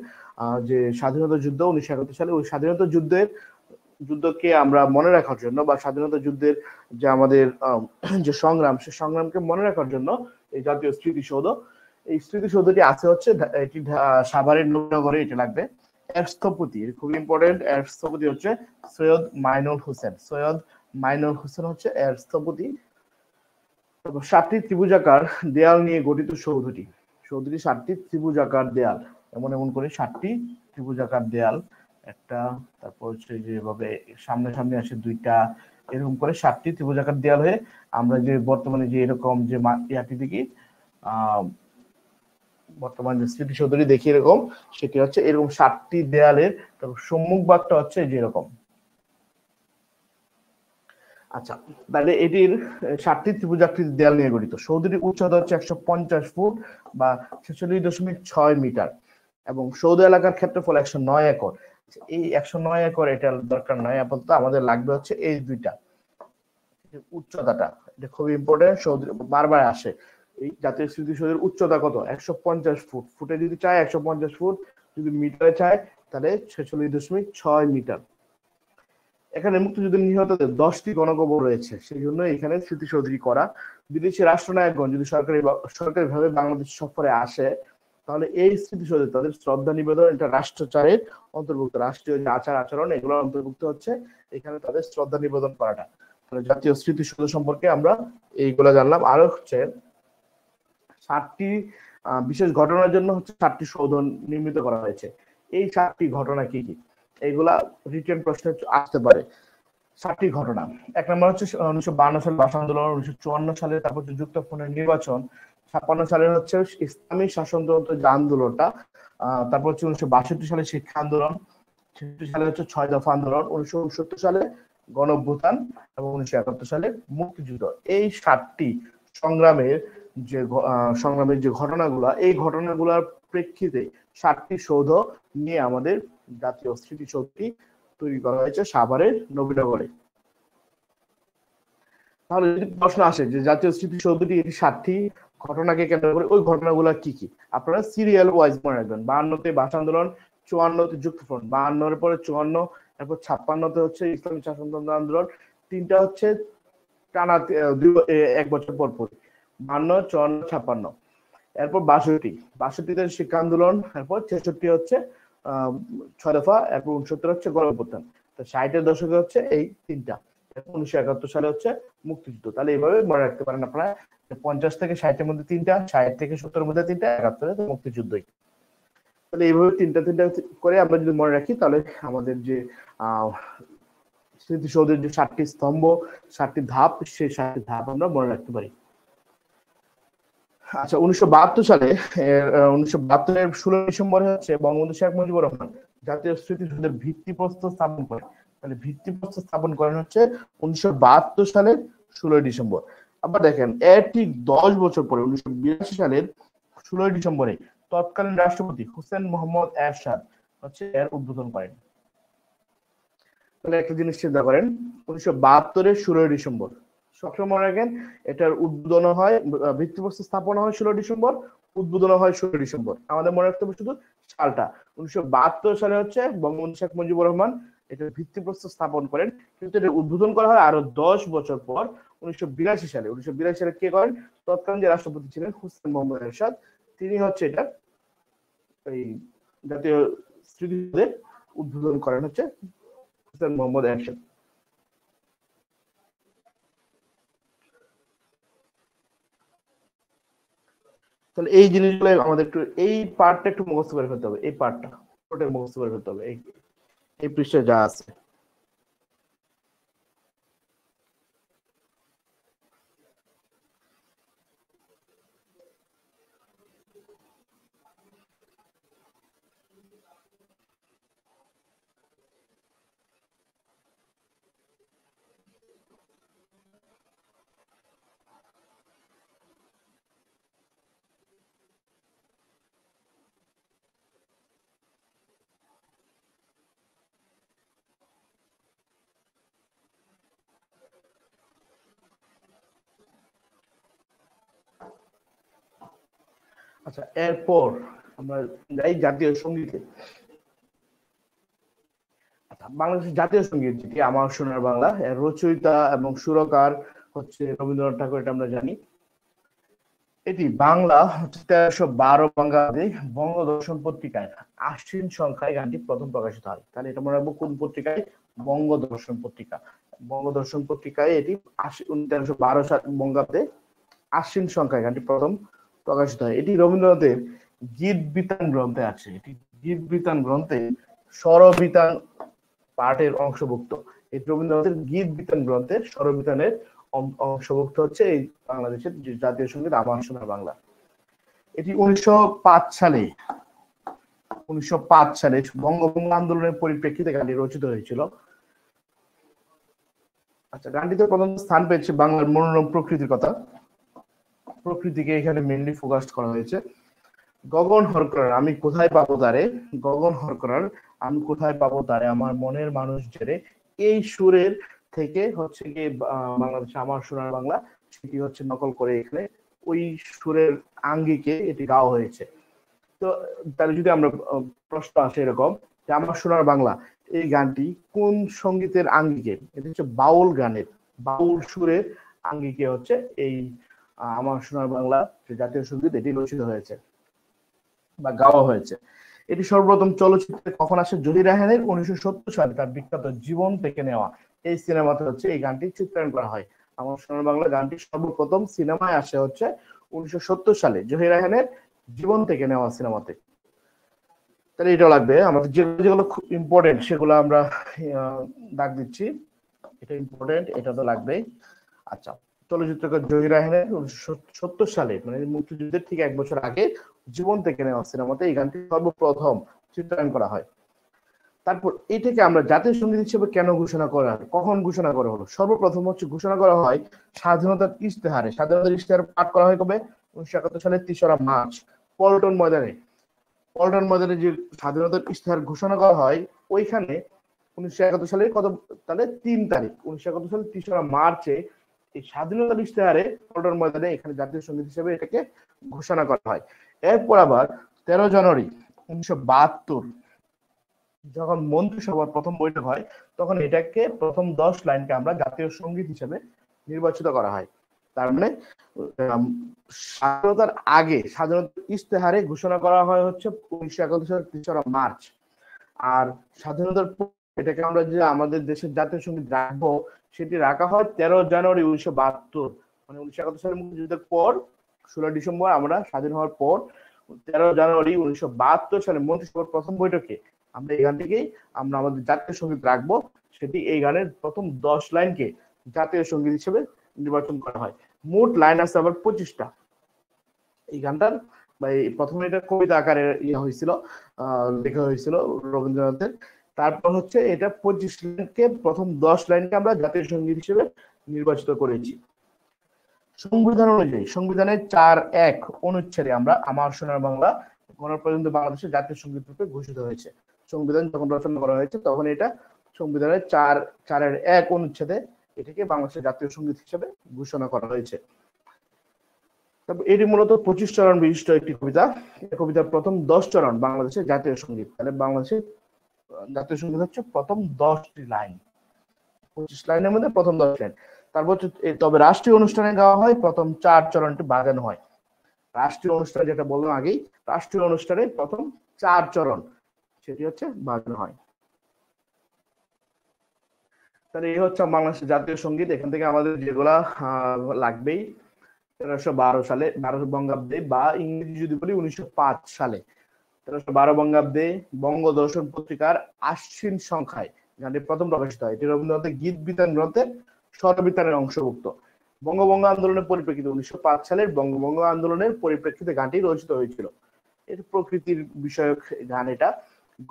যে স্বাধীনতা যুদ্ধ 1971 সালে, ওই স্বাধীনতা যুদ্ধকে আমরা মনে রাখার জন্য, বা স্বাধীনতা যুদ্ধের যে আমাদের যে সংগ্রাম, সে সংগ্রামকে মনে রাখার জন্য এই জাতীয় স্মৃতিসৌধ। এই স্মৃতিসৌধটি আছে হচ্ছে এটি সাভারের নবীনগরে, এটা লাগবে। এর স্থপতি খুব ইম্পর্টেন্ট, এর স্থপতি হচ্ছে সৈয়দ মাইনুল হোসেন। সৈয়দ মাইনুল হোসেন হচ্ছে এর স্থপতি। 7টি ত্রিভুজাকার দেয়াল নিয়ে গঠিত সৌধটি। 7টি ত্রিভুজাকার দেয়াল, এমন করে 7টি ত্রিভুজাকার দেয়াল, একটা, তারপর হচ্ছে যেভাবে সামনে সামনে আসে দুইটা, এরকম করে 7টি ত্রিভুজাকার দেয়াল হয়ে আমরা যে বর্তমানে যে এরকম যে ইয়াটি দেখি, বর্তমান যে স্মৃতিসৌধটি দেখি এরকম, সেটি হচ্ছে এরকম 7টি দেয়ালের সম্মুখ ভাগটা হচ্ছে যেরকম। আচ্ছা, তাহলে এটির 7টি ত্রিভুজাকৃতি দেয়াল নিয়ে গঠিত। সৌধটির উচ্চতা হচ্ছে 150 ফুট বা 46.6 মিটার, এবং সৌধ এলাকার ক্ষেত্রফল 109 একর। এই 109 একর এটা দরকার নয় আপাতত, আমাদের লাগবে হচ্ছে এই দুইটা উচ্চতাটা। এটা খুব ইম্পর্টেন্ট, সৌধ বারবার আসে। এই জাতীয় স্মৃতিসৌধের উচ্চতা কত? 150 ফুট। ফুটে যদি চায় 150 ফুট, যদি মিটারে চায় তাহলে 46.6 মিটার। এখানে মুক্তিযুদ্ধে নিহতদের 10টি গণকবর রয়েছে, সেই জন্য এখানে স্মৃতিসৌধটি করা। বিদেশি রাষ্ট্রনায়কগণ যদি সরকারিভাবে বাংলাদেশ সফরে আসে, তাহলে এই স্মৃতিসৌধে তাদের শ্রদ্ধা নিবেদন, এটা রাষ্ট্রচারের অন্তর্ভুক্ত, রাষ্ট্রীয় যে আচার আচরণ এগুলো অন্তর্ভুক্ত হচ্ছে এখানে তাদের শ্রদ্ধা নিবেদন করাটা। তাহলে জাতীয় স্মৃতিসৌধ সম্পর্কে আমরা এইগুলা জানলাম। আরো হচ্ছে 7টি বিশেষ ঘটনার জন্য হচ্ছে 7টি সৌধ নির্মিত করা হয়েছে। এই 7টি ঘটনা কি কি, এইগুলা রিটেন প্রশ্নে আসতে পারে। 7টি ঘটনা, 1 নম্বর হচ্ছে 1952 সালে ভাষা আন্দোলন, 1954 সালে তারপর হচ্ছে যুক্তফ্রন্টের নির্বাচন, 56 সালে হচ্ছে ইসলামী শাসনতন্ত্র যে আন্দোলনটা, তারপর হচ্ছে 1962 সালে শিক্ষা আন্দোলন, 1966 সালে হচ্ছে 6 দফা আন্দোলন, 1969 সালে গণঅভ্যুত্থান এবং 1971 সালে মুক্তিযুদ্ধ। এই 7টি সংগ্রামের যে ঘটনাগুলা, এই ঘটনাগুলোর প্রেক্ষিতে 7টি সৌধ নিয়ে আমাদের জাতীয় স্মৃতিসৌধটি তৈরি করা হয়েছে সাভারের নবীনগরে। তাহলে যদি প্রশ্ন আসে যে জাতীয় স্মৃতিসৌধটি এটি 7টি ঘটনাকে কেন্দ্র করে, ওই ঘটনাগুলো কি কি, আপনারা সিরিয়াল ওয়াইজ মনে রাখবেন। 52-তে ভাষা আন্দোলন, 54-তে যুক্তফ্রন্ট, 52-এর পরে 54, এরপর 56-তে হচ্ছে ইসলামী শাসনতন্ত্র আন্দোলন, তিনটা হচ্ছে টানা 1 বছর পর পর, 52, 54, 56। এরপর 62-তে শিক্ষা আন্দোলন, এরপর 66 হচ্ছে 6 দফা, এরপর 69 হচ্ছে গণঅভ্যুত্থান। তো 60-এর দশকে হচ্ছে এই তিনটা, 1971 সালে হচ্ছে মুক্তিযুদ্ধ। তাহলে এইভাবে মনে রাখতে পারেন আপনারা, 50 থেকে 60-এর মধ্যে তিনটা, 60 থেকে 70-এর মধ্যে তিনটা, 71-এ তো মুক্তিযুদ্ধই। তাহলে এইভাবে তিনটা করে আমরা যদি মনে রাখি, তাহলে আমাদের যে স্মৃতিসৌধের যে 7টি স্তম্ভ, 7টি ধাপ, সেই 7টি ধাপ আমরা মনে রাখতে পারি। আচ্ছা, 1972 সালে 1972-এর 16 ডিসেম্বরে হচ্ছে বঙ্গবন্ধু শেখ মুজিবুর রহমান জাতীয় স্মৃতিসৌধের ভিত্তিপ্রস্তর স্থাপন করেন। তাহলে ভিত্তিপ্রস্তর স্থাপন করেন হচ্ছে 1972 সালের 16 ডিসেম্বর। আবার দেখেন, এর ঠিক 10 বছর পরে 1982 সালের 16 ডিসেম্বরে তৎকালীন রাষ্ট্রপতি হোসেন মোহাম্মদ এরশাদ হচ্ছে এর উদ্বোধন করেন। তাহলে একটা জিনিস চিন্তা করেন, 1972-এর 16 ডিসেম্বর, সবসময় মনে রাখেন এটার উদ্বোধন হয়, ভিত্তিপ্রস্তর স্থাপন হয় 16 ডিসেম্বর, উদ্বোধন হয় 16 ডিসেম্বর। আমাদের মনে রাখতে হবে শুধু সালটা। 1972 সালে হচ্ছে বঙ্গবন্ধু শেখ মুজিবুর রহমান এটার ভিত্তিপ্রস্তর স্থাপন করেন, কিন্তু এটা উদ্বোধন করা হয় আরো 10 বছর পর 1982 সালে। 1982 সালে কে করেন? তৎকালীন যে রাষ্ট্রপতি ছিলেন হোসেন মোহাম্মদ এরশাদ, তিনি হচ্ছে এটা এই জাতীয় স্মৃতিসৌধের উদ্বোধন করেন হচ্ছে হোসেন মোহাম্মদ এরশাদ। তাহলে এই জিনিসগুলো আমাদের একটু, এই পার্টটা একটু মুখস্থ করে ফেলতে হবে, এই পার্টটা মুখস্থ করে ফেলতে হবে, এই পৃষ্ঠায় যা আছে। আচ্ছা, এরপর আমরা যাই জাতীয় সঙ্গীতে। আচ্ছা, বাংলাদেশের জাতীয় সঙ্গীত যেটি আমার সোনার বাংলা, এর রচয়িতা এবং সুরকার হচ্ছে রবীন্দ্রনাথ ঠাকুর, এটা আমরা জানি। এটি বাংলা হচ্ছে 1312 বঙ্গাব্দে বঙ্গদর্শন পত্রিকায় আশ্বিন সংখ্যায় গানটি প্রথম প্রকাশিত হয়। তাহলে এটা মনে রাখবো, কোন পত্রিকায়? বঙ্গদর্শন পত্রিকা। বঙ্গদর্শন পত্রিকায় এটি 1312 সাল বঙ্গাব্দে আশ্বিন সংখ্যায় গানটি প্রথম প্রকাশিত হয়। এটি রবীন্দ্রনাথের গীত বিতান গ্রন্থে আছে। এটি গীত বিতান গ্রন্থে স্বরবিতান পাঠের অংশভুক্ত। এই রবীন্দ্রনাথের গীত বিতান গ্রন্থের স্বরবিতানের অংশভুক্ত হচ্ছে এই বাংলাদেশের জাতীয় সঙ্গীত আমার সোনার বাংলা। এটি 1905 সালে বঙ্গভঙ্গ আন্দোলনের পরিপ্রেক্ষিতে গানটি রচিত হয়েছিল। আচ্ছা, গানটিতে প্রথম স্থান পেয়েছে বাংলার মনোরম প্রকৃতির কথা, প্রকৃতিকে এখানে মেনলি ফোকাস করা হয়েছে। গগন হরকরার আমি কোথায় পাবো তারে, গগন হরকরার আমি কোথায় পাবো তারে, আমার মনের মানুষ জেরে, এই সুরের থেকে হচ্ছে গিয়ে বাংলাদেশ আমার সোনার বাংলা সেটি হচ্ছে নকল করে এখানে ওই সুরের আঙ্গিকে এটি গাওয়া হয়েছে। তো তাহলে যদি আমরা প্রশ্ন আসে এরকম যে আমার সোনার বাংলা এই গানটি কোন সঙ্গীতের আঙ্গিকে? এটা হচ্ছে বাউল গানের, বাউল সুরের আঙ্গিকে হচ্ছে এই আমার সোনার বাংলা যে জাতীয় সঙ্গীত এটি রচিত হয়েছে বা গাওয়া হয়েছে। এটি সর্বপ্রথম চলচ্চিত্রে কখন আসে? জহির রায়হানের 1970 সালে তার বিখ্যাত জীবন থেকে নেওয়া এই সিনেমাতে হচ্ছে এই গানটি চিত্রায়ন করা হয়। আমার সোনার বাংলা গানটি সর্বপ্রথম সিনেমায় আসে হচ্ছে 1970 সালে জহির রায়হানের জীবন থেকে নেওয়া সিনেমাতে। তাহলে এটা লাগবে আমাদের, যেগুলো যেগুলো খুব ইম্পর্টেন্ট সেগুলো আমরা দাগ দিচ্ছি। এটা ইম্পর্টেন্ট, এটা তো লাগবেই। আচ্ছা, চলচ্চিত্রকার জহির রায়হানের 1970 সালে মানে মুক্তিযুদ্ধের ঠিক 1 বছর আগে জীবন থেকে নেওয়া সিনেমাতে এই গানটি সর্বপ্রথম চিত্রায়ন করা হয়। তারপর এটাকে আমরা জাতীয় সঙ্গীত হিসেবে কেন ঘোষণা করা, কখন ঘোষণা করা হলো? সর্বপ্রথম হচ্ছে ঘোষণা করা হয় স্বাধীনতার ইশতেহারে। স্বাধীনতার ইশতেহার পাঠ করা হয় কবে? 1971 সালের 3রা মার্চ পল্টন ময়দানে। পল্টন ময়দানে যে স্বাধীনতার ইশতেহার ঘোষণা করা হয়, ওইখানে 1971 সালের কত তাহলে 3 তারিখ 1971 সালের 3রা মার্চে এই স্বাধীনতার ইশতেহারে পল্টন ময়দানে এখানে জাতীয় সঙ্গীত হিসেবে এটাকে ঘোষণা করা হয়। এরপর আবার 13 জানুয়ারি 1972 যখন মন্ত্রিসভার প্রথম বৈঠক হয়, তখন এটাকে প্রথম 10 লাইনকে আমরা জাতীয় সঙ্গীত হিসেবে নির্বাচিত করা হয়। তার মানে স্বাধীনতার আগে স্বাধীনতার ইশতেহারে ঘোষণা করা হয় হচ্ছে 1971 সালের 3রা মার্চ। আর স্বাধীনতার এটাকে আমরা যে আমাদের দেশের জাতীয় সঙ্গীত রাখবো, সেটি রাখা হয় 13 জানুয়ারি 1972। মানে 1971 সালের মুক্তিযুদ্ধের পর 16 ডিসেম্বর আমরা স্বাধীন হওয়ার পর 13 জানুয়ারি 1972 সালে মন্ত্রিসভার প্রথম বৈঠকে আমরা এই গানটিকেই আমরা আমাদের জাতীয় সঙ্গীত রাখবো। সেটি এই গানের প্রথম 10 লাইনকে জাতীয় সঙ্গীত হিসেবে নির্বাচন করা হয়। মোট লাইন আছে আবার 25টা। এই গানটার প্রথমে এটা কবিতা আকারে হয়েছিল, লেখা হয়েছিল রবীন্দ্রনাথের। তারপর হচ্ছে এটা 25 লাইনকে প্রথম 10 লাইনকে আমরা জাতীয় সঙ্গীত হিসেবে নির্বাচিত করেছি। সংবিধান অনুযায়ী সংবিধানের 4(1) অনুচ্ছেদে আমরা আমার সোনার বাংলা গণপ্রজাতন্ত্রী বাংলাদেশের জাতীয় সঙ্গীত রূপে ঘোষিত হয়েছে। সংবিধান যখন রচনা করা হয়েছে তখন এটা সংবিধানের 4(1) অনুচ্ছেদে এটাকে বাংলাদেশের জাতীয় সঙ্গীত হিসেবে ঘোষণা করা হয়েছে। এটি মূলত 25 চরণ বিশিষ্ট একটি কবিতা। কবিতার প্রথম 10 চরণ বাংলাদেশের জাতীয় সঙ্গীত। তাহলে বাংলাদেশের জাতীয় সঙ্গীত হচ্ছে প্রথম 10টি লাইন, 25 লাইনের মধ্যে প্রথম 10 লাইন। তারপর তবে রাষ্ট্রীয় অনুষ্ঠানে গাওয়া হয় প্রথম 4 চরণটি বাজানো হয়। রাষ্ট্রীয় অনুষ্ঠান যেটা বললাম আগেই, রাষ্ট্রীয় অনুষ্ঠানে প্রথম 4 চরণ সেটি হচ্ছে বাজানো হয়। তাহলে এই হচ্ছে বাংলাদেশের জাতীয় সঙ্গীত। এখান থেকে আমাদের যেগুলা লাগবেই 1312 সালে 12 বঙ্গাব্দে বা ইংরেজি যদি বলি 1905 সালে 1312 বঙ্গাব্দে বঙ্গদর্শন পত্রিকার আশ্বিন সংখ্যায় গানটি প্রথম প্রকাশিত হয়। এটি রবীন্দ্রনাথের গীত বিতান গ্রন্থের স্বরবিতানের অংশভুক্ত। বঙ্গভঙ্গ আন্দোলনের পরিপ্রেক্ষিতে 1905 সালের বঙ্গভঙ্গ আন্দোলনের পরিপ্রেক্ষিতে গানটি রচিত হয়েছিল। এটি প্রকৃতির বিষয়ক গান। এটা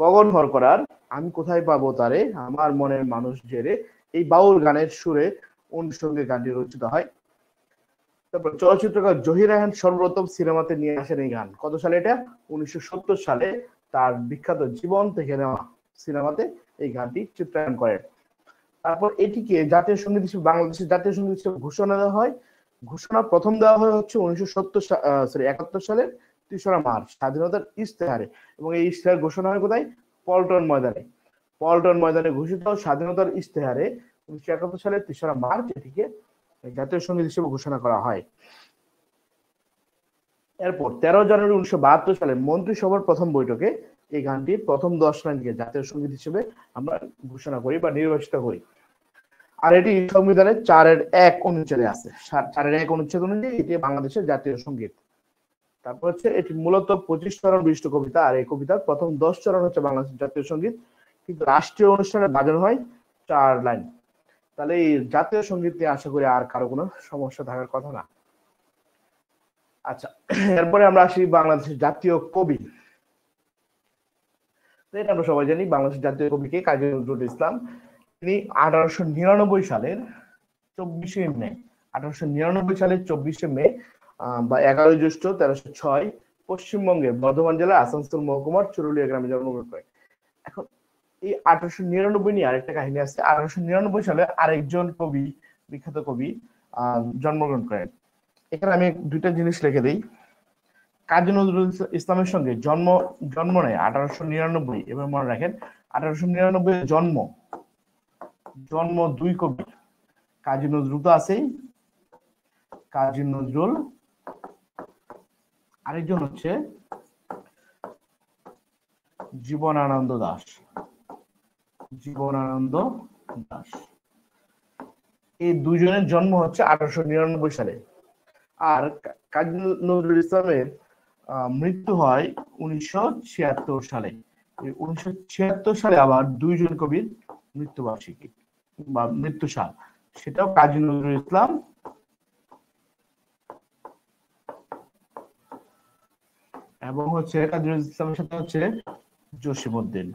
গগন হর করার আমি কোথায় পাবো তারে আমার মনের মানুষ জেরে এই বাউল গানের সুরে অনুষঙ্গে গানটি রচিত হয়। তারপর চলচ্চিত্রকার জহির রায়হান সর্বপ্রথম সিনেমাতে নিয়ে আসেন এই গান। কত সালে? এটা 1970 সালে তার বিখ্যাত জীবন থেকে নেওয়া সিনেমাতে এই গানটি চিত্রায়ন করেন। তারপর এটিকে জাতীয় সঙ্গীত হিসেবে বাংলাদেশের জাতীয় সঙ্গীত হিসেবে ঘোষণা দেওয়া হয়। ঘোষণা প্রথম দেওয়া হয় হচ্ছে 1971 সালের 3রা মার্চ স্বাধীনতার ইশতেহারে। এবং এই ইশতেহার ঘোষণা হয় কোথায়? পল্টন ময়দানে। পল্টন ময়দানে ঘোষিত স্বাধীনতার ইশতেহারে 1971 সালের 3রা মার্চ এটিকে জাতীয় সঙ্গীত হিসেবে ঘোষণা করা হয়। এরপর 13 জানুয়ারি 1972 সালে মন্ত্রিসভার প্রথম বৈঠকে এই গানটি প্রথম 10 লাইনকে জাতীয় সঙ্গীত হিসেবে আমরা ঘোষণা করি বা নির্বাচিত করি। আর এটি সংবিধানের 4(1) অনুচ্ছেদে আছে। 4(1) অনুচ্ছেদ অনুযায়ী এটি বাংলাদেশের জাতীয় সঙ্গীত। তারপর হচ্ছে এটি মূলত 25 চরণ বিশিষ্ট কবিতা। আর এই কবিতার প্রথম 10 চরণ হচ্ছে বাংলাদেশের জাতীয় সঙ্গীত, কিন্তু রাষ্ট্রীয় অনুষ্ঠানে বাজানো হয় 4 লাইন। তাহলে এই জাতীয় সঙ্গীত নিয়ে আশা করি আর কারো কোনো সমস্যা থাকার কথা না। আচ্ছা, এরপরে আমরা আসি বাংলাদেশের জাতীয় কবি। এটা আমরা সবাই জানি বাংলাদেশের জাতীয় কবিকে কাজী নজরুল ইসলাম। তিনি 1899 সালের 24শে মে 1899 সালের 24শে মে বা 11 জ্যৈষ্ঠ 1306 পশ্চিমবঙ্গের বর্ধমান জেলার আসানসোল মহকুমার চুরুলিয়া গ্রামে জন্মগ্রহণ করেন। এখন এই 1899 নিয়ে আরেকটা কাহিনী আছে। 1899 সালে আরেকজন কবি, বিখ্যাত কবি জন্মগ্রহণ করেন। এখানে আমি দুইটা জিনিস লিখে দিই। কাজী নজরুল ইসলামের সঙ্গে জন্ম নেয় 1899, এবার মনে রাখেন 1899 জন্ম জন্ম দুই কবি, কাজী নজরুল তো আছেই, কাজী নজরুল, আরেকজন হচ্ছে জীবনানন্দ দাশ। জীবনানন্দ দাশ, এই দুইজনের জন্ম হচ্ছে 1899 সালে। আর কাজী নজরুল ইসলামের মৃত্যু হয় 1976 সালে। 1976 সালে আবার দুইজন কবির মৃত্যুবার্ষিকী বা মৃত্যু সাল, সেটাও কাজী নজরুল ইসলাম এবং হচ্ছে কাজী নজরুল ইসলামের সাথে হচ্ছে জসিমউদ্দিন।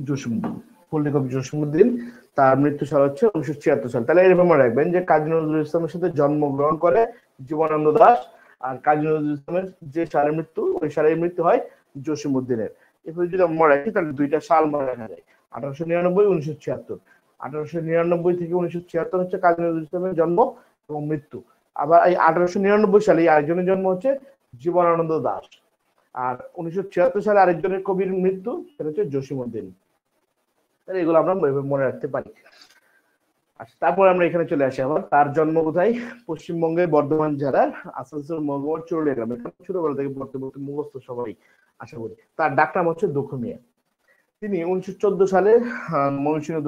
জসিমউদ্দিন, পল্লী কবি জসিমউদ্দিন, তার মৃত্যু সাল হচ্ছে 1976 সাল। তাহলে এরকম মনে রাখবেন যে কাজী নজরুল ইসলামের সাথে জন্মগ্রহণ করে জীবনানন্দ দাশ, আর কাজী নজরুল ইসলামের যে সালে মৃত্যু, ওই সালে মৃত্যু হয় জসিমউদ্দিনের। এভাবে যদি আমরা মনে রাখি তাহলে দুইটা সাল মনে রাখা যায়, 1899, 1976। 1899 থেকে 1976 হচ্ছে কাজী নজরুল ইসলামের জন্ম এবং মৃত্যু। আবার এই 1899 সালে আরেকজনের জন্ম হচ্ছে জীবনানন্দ দাশ, আর 1976 সালে আরেকজনের কবির মৃত্যু, সেটা হচ্ছে জসিমউদ্দিন। এগুলো আমরা মনে রাখতে পারি। আচ্ছা, তারপর আমরা এখানে চলে আসি। আবার তার জন্ম কোথায়? পশ্চিমবঙ্গের বর্ধমান জেলার আসানসোল মহকুমার চুরুলিয়া গ্রামে। ছোটবেলা থেকে পড়তে পড়তে মুখস্থ সবাই আশা করি। তার ডাকনাম হচ্ছে দুঃখ মিয়া। তিনি 1914 সালে ময়মনসিংহ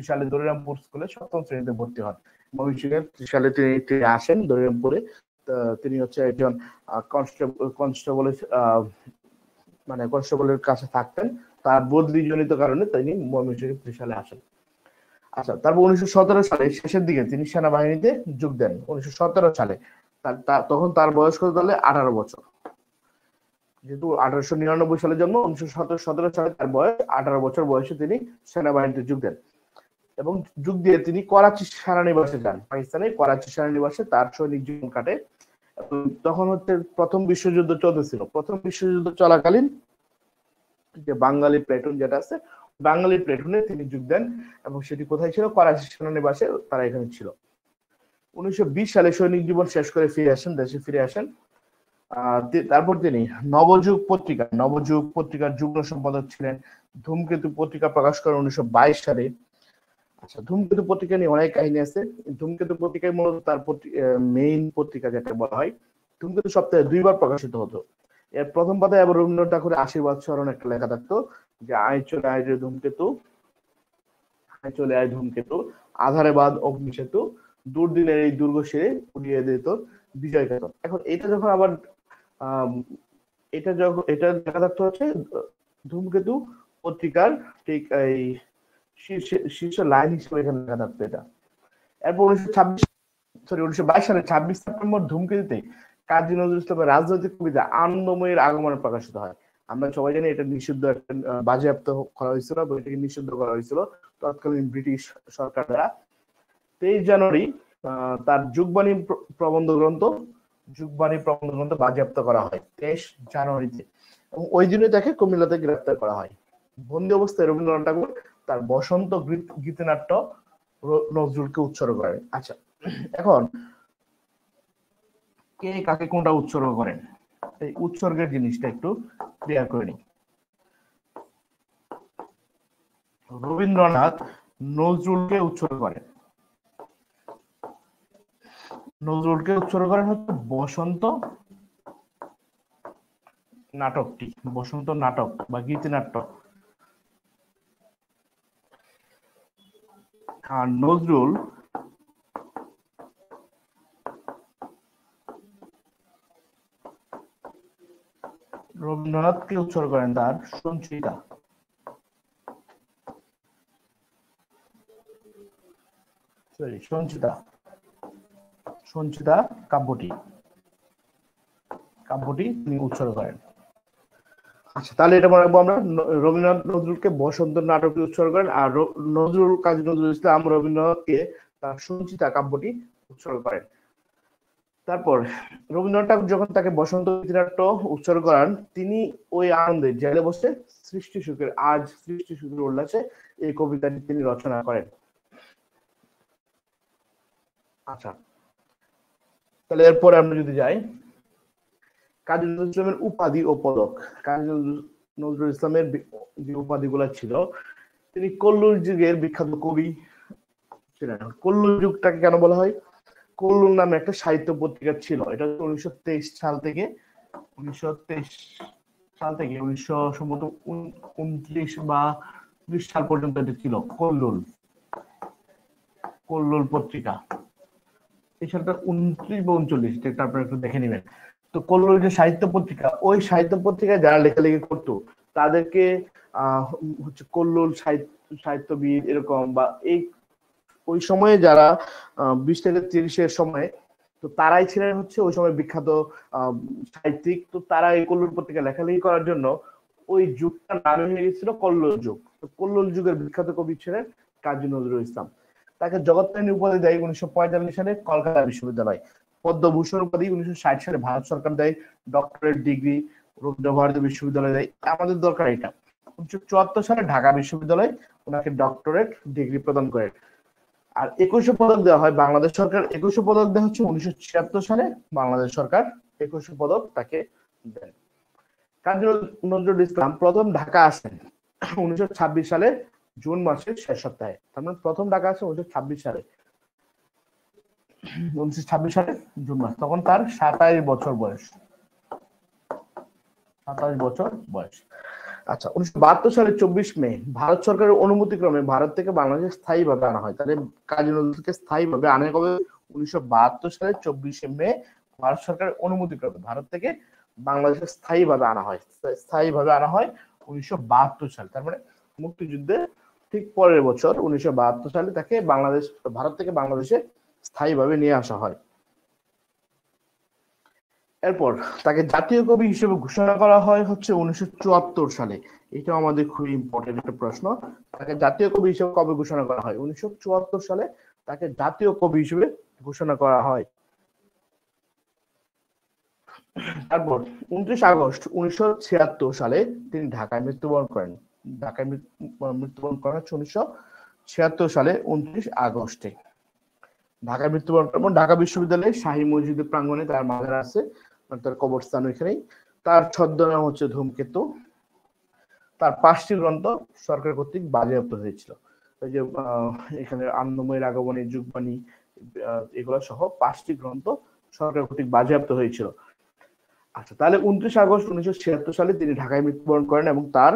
সালে দরিরামপুর স্কুলে 7ম শ্রেণীতে ভর্তি হন। ময়মনসিংহের সালে তিনি আসেন দরিরামপুরে। তিনি হচ্ছে একজন কনস্টেবলের মানে কনস্টেবলের কাছে থাকতেন। তার বদলি জনিত কারণে তিনি ময়মনসিংহ সালে আসেন। আচ্ছা, তারপর 1917 সালে শেষের দিকে তিনি সেনাবাহিনীতে যোগ দেন। 1917 সালে তখন তার বয়স কত? তাহলে 18 বছর। যেহেতু 1899 সালে জন্ম, 1917 সালে তার বয়স 18 বছর বয়সে তিনি সেনাবাহিনীতে যোগ দেন এবং যোগ দিয়ে তিনি করাচি সেনানিবাসে যান। পাকিস্তানের করাচি সেনানিবাসে তার সৈনিক জীবন কাটে। তখন হচ্ছে প্রথম বিশ্বযুদ্ধ চলতেছিল। প্রথম বিশ্বযুদ্ধ চলাকালীন যে বাঙালি প্লেটুন যেটা আছে, বাঙালি প্লেটুনে তিনি যোগ দেন এবং সেটি কোথায় ছিল? করাচি সেনানিবাসে তারা এখানে ছিল। 1920 সালে সৈনিক জীবন শেষ করে দেশে ফিরে আসেন। তারপর তিনি নবযুগ পত্রিকার যুগ্ম সম্পাদক ছিলেন। ধূমকেতু পত্রিকা প্রকাশ করেন 1922 সালে। আচ্ছা, ধূমকেতু পত্রিকা নিয়ে অনেক কাহিনী আছে। ধূমকেতু পত্রিকায় মূলত তার মেইন পত্রিকা যেটা বলা হয়। ধূমকেতু সপ্তাহে 2 বার প্রকাশিত হতো। এর প্রথম পাতায় আবার রবীন্দ্রনাথ ঠাকুরের আশীর্বাদ স্মরণ একটা লেখা থাকতো যে আয় চলে আয় রে ধূমকেতু, আয় চলে আয় ধূমকেতু, আধারে বাদ অগ্নি সেতু, দুর্দিনের এই দুর্গ সেরে উড়িয়ে দিত বিজয় কেতন। এখন এটা যখন আবার এটা লেখা থাকতো হচ্ছে ধূমকেতু পত্রিকার ঠিক এই শীর্ষ লাইন হিসেবে এখানে লেখা থাকতো এটা। এরপর 1922 সালে 26 সেপ্টেম্বর ধূমকেতুতে কাজী নজরুল ইসলামের রাজনৈতিক কবিতা আনন্দময়ীর আগমন প্রকাশিত হয়। আমরা সবাই জানি এটা নিষিদ্ধ, একটা বাজেয়াপ্ত করা হয়েছিল, বইটাকে নিষিদ্ধ করা হয়েছিল তৎকালীন ব্রিটিশ সরকার দ্বারা। 23 জানুয়ারি তার যুগবাণী প্রবন্ধ গ্রন্থ বাজেয়াপ্ত করা হয় 23 জানুয়ারিতে, এবং ওই দিনে তাকে কুমিল্লাতে গ্রেফতার করা হয়। বন্দি অবস্থায় রবীন্দ্রনাথ ঠাকুর তার বসন্ত গীতিনাট্য নজরুলকে উৎসর্গ করেন। আচ্ছা, এখন কে কাকে কোনটা উৎসর্গ করেন, এই উৎসর্গের জিনিসটা একটু ক্লিয়ার করে নিই। রবীন্দ্রনাথ নজরুলকে উৎসর্গ করেন। নজরুলকে উৎসর্গ করেন হচ্ছে বসন্ত নাটকটি, বসন্ত নাটক বা গীতিনাট্য। আর নজরুল রবীন্দ্রনাথকে উৎসর্গ করেন তার সঞ্চিতা। সঞ্চিতা কাব্যটি তিনি উৎসর্গ করেন। আচ্ছা, তাহলে এটা মনে রাখবো আমরা, রবীন্দ্রনাথ নজরুলকে বসন্ত নাটকে উৎসর্গ করেন, আর কাজী নজরুল ইসলাম রবীন্দ্রনাথকে তার সঞ্চিতা কাব্যটি উৎসর্গ করেন। তারপর রবীন্দ্রনাথ ঠাকুর যখন তাকে বসন্ত গীতিনাট্য উৎসর্গ করেন, তিনি ওই আনন্দে জেলে বসে সৃষ্টি সুখের উল্লাসে এই কবিতাটি তিনি রচনা করেন। আচ্ছা, তাহলে এরপরে আমরা যদি যাই কাজী নজরুল ইসলামের উপাধি ও পদক। কাজী নজরুল ইসলামের যে উপাধিগুলো ছিল, তিনি কল্লোল যুগের বিখ্যাত কবি ছিলেন। কল্লোল যুগটাকে কেন বলা হয়? কল্লোল নামে একটা সাহিত্য পত্রিকা ছিল, এটা 1923 সাল থেকে 1929 বা 30 সাল পর্যন্ত এটা ছিল কল্লোল পত্রিকা। এই সালটা 29 বা 39, এটা আপনারা একটু দেখে নেবেন। তো কল্লোল যে সাহিত্য পত্রিকা, ওই সাহিত্য পত্রিকায় যারা লেখালেখি করতো তাদেরকে হচ্ছে কল্লোল সাহিত্যবিদ এরকম, বা এই ওই সময়ে যারা 20 থেকে 30-এর সময়, তো তারাই ছিলেন হচ্ছে ওই সময় বিখ্যাত সাহিত্যিক। তো তারা এই কল্লোল পত্রিকা লেখালেখি করার জন্য ওই যুগটার নাম হয়ে গেছিল কল্লোল যুগ। তো কল্লোল যুগের বিখ্যাত কবি ছিলেন কাজী নজরুল ইসলাম। তাকে জগত্তারিণী উপাধি দেয় 1945 সালে কলকাতা বিশ্ববিদ্যালয়। পদ্মভূষণ উপাধি 1960 সালে ভারত সরকার দেয়। ডক্টরেট ডিগ্রি রবীন্দ্র ভারতী বিশ্ববিদ্যালয় দেয়। আমাদের দরকার এটা। 1974 সালে ঢাকা বিশ্ববিদ্যালয় ওনাকে ডক্টরেট ডিগ্রি প্রদান করে। আর 21 পদক দেওয়া হয় বাংলাদেশ সরকার। 21 পদক দেওয়া হচ্ছে 1976 সালে বাংলাদেশ সরকার 21 পদক তাকে দেন। কাজী নজরুল ইসলাম প্রথম ঢাকা আসেন 1926 সালে জুন মাসের শেষ সপ্তাহে। তার মানে প্রথম ঢাকা আসে 1926 সালে জুন মাস। তখন তার 27 বছর বয়স। আচ্ছা, 1972 সালে 24 মে ভারত সরকারের অনুমতিক্রমে ভারত থেকে বাংলাদেশে স্থায়ীভাবে আনা হয়। তাহলে কাজী নজরুলকে স্থায়ীভাবে আনা কবে? 1972 সালে 24 মে ভারত সরকারের অনুমতিক্রমে ভারত থেকে বাংলাদেশে স্থায়ীভাবে আনা হয়। 1972 সালে। তার মানে মুক্তিযুদ্ধের ঠিক পরের বছর 1972 সালে তাকে ভারত থেকে বাংলাদেশে স্থায়ীভাবে নিয়ে আসা হয়। এরপর তাকে জাতীয় কবি হিসেবে ঘোষণা করা হয় হচ্ছে 1974 সালে। এটাও আমাদের খুবই ইম্পর্টেন্ট একটা প্রশ্ন। তাকে জাতীয় কবি হিসেবে কবে ঘোষণা করা হয়? 1974 সালে তাকে জাতীয় কবি হিসেবে ঘোষণা করা হয়। তারপর 29 আগস্ট 1976 সালে তিনি ঢাকায় মৃত্যুবরণ করেন। হচ্ছে 1976 সালে 29 আগস্টে ঢাকায় মৃত্যুবরণ করেন। ঢাকা বিশ্ববিদ্যালয়ে শাহী মসজিদের প্রাঙ্গণে তার মাজার আছে, তার কবরস্থান ওইখানেই। তার ছদ্মনাম হচ্ছে ধূমকেতু। তার 5টি গ্রন্থ সরকার কর্তৃক বাজেয়াপ্ত হয়েছিল। এই যে এখানে আনন্দময়ের আগমনী, যুগবাণী, এগুলো সহ 5টি গ্রন্থ সরকার কর্তৃক বাজেয়াপ্ত হয়েছিল। আচ্ছা, তাহলে 29 আগস্ট 1976 সালে তিনি ঢাকায় মৃত্যুবরণ করেন এবং তার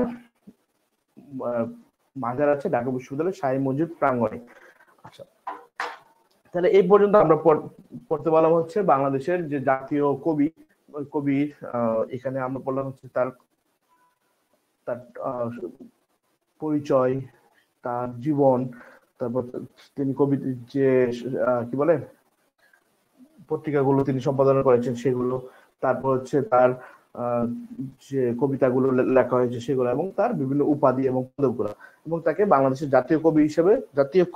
মাজার আছে ঢাকা বিশ্ববিদ্যালয়ের শাহী মসজিদ প্রাঙ্গণে। আচ্ছা, তাহলে এই পর্যন্ত আমরা পড়তে বলা হচ্ছে বাংলাদেশের যে জাতীয় কবি। এখানে আমরা বললাম হচ্ছে তার পরিচয়, তার জীবন, তারপর তিনি কবি যে কি বলে পত্রিকাগুলো তিনি সম্পাদনা করেছেন সেগুলো, তারপর হচ্ছে তার যে কবিতাগুলো লেখা হয়েছে সেগুলো, এবং তার বিভিন্ন উপাধি এবং পদকগুলো, এবং তাকে বাংলাদেশের জাতীয়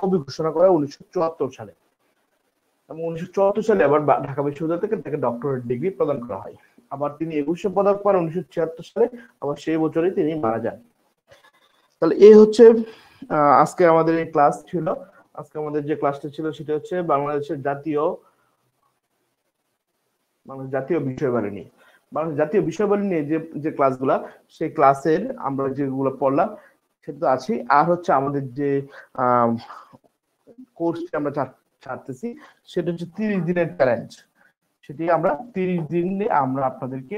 কবি ঘোষণা করা 1974 সালে। এবং 1974 সালে আবার ঢাকা বিশ্ববিদ্যালয় থেকে তাকে ডক্টরেট ডিগ্রি প্রদান করা হয়। আবার তিনি 21 পদক পান 1976 সালে, আবার সেই বছরই তিনি মারা যান। তাহলে এই হচ্ছে আজকে আমাদের এই ক্লাস ছিল। আজকে আমাদের যে ক্লাসটা ছিল সেটা হচ্ছে বাংলাদেশের জাতীয় বিষয়বলী নিয়ে। বাংলাদেশ জাতীয় বিষয়বলী নিয়ে যে ক্লাসগুলা, সেই ক্লাসের আমরা যেগুলো পড়লাম সেটা তো আছি। আর হচ্ছে আমাদের যে কোর্সটি আমরা ছাড়তেছি সেটা হচ্ছে 30 দিনের চ্যালেঞ্জ। সেটি আমরা 30 দিনে আমরা আপনাদেরকে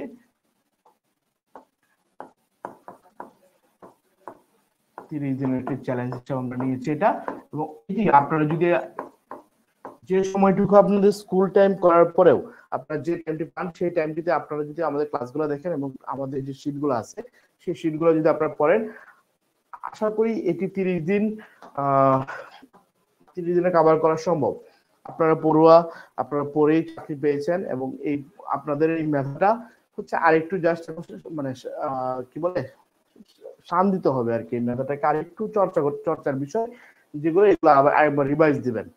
30 দিনের একটি চ্যালেঞ্জ হিসেবে আমরা নিয়েছি এটা। এবং এটি আপনারা যদি যে সময়টুকু আপনাদের স্কুল টাইম করার পরেও আপনারা যে টাইমটি পান, সেই টাইমটিতে আপনারা যদি আমাদের ক্লাসগুলো দেখেন এবং আমাদের যে শীটগুলো আছে সেই শীটগুলো যদি আপনারা পড়েন, আশা করি এটি 30 দিনে কভার করা সম্ভব। আপনারা পড়েই চাকরি পেয়েছেন, এবং এই আপনাদের এই মেধাটা হচ্ছে আরেকটু জাস্ট মানে কি বলে শান দিতে হবে আর কি। মেধাটাকে আরেকটু চর্চার বিষয়, যেগুলো এগুলো আরেকবার রিভাইজ দিবেন।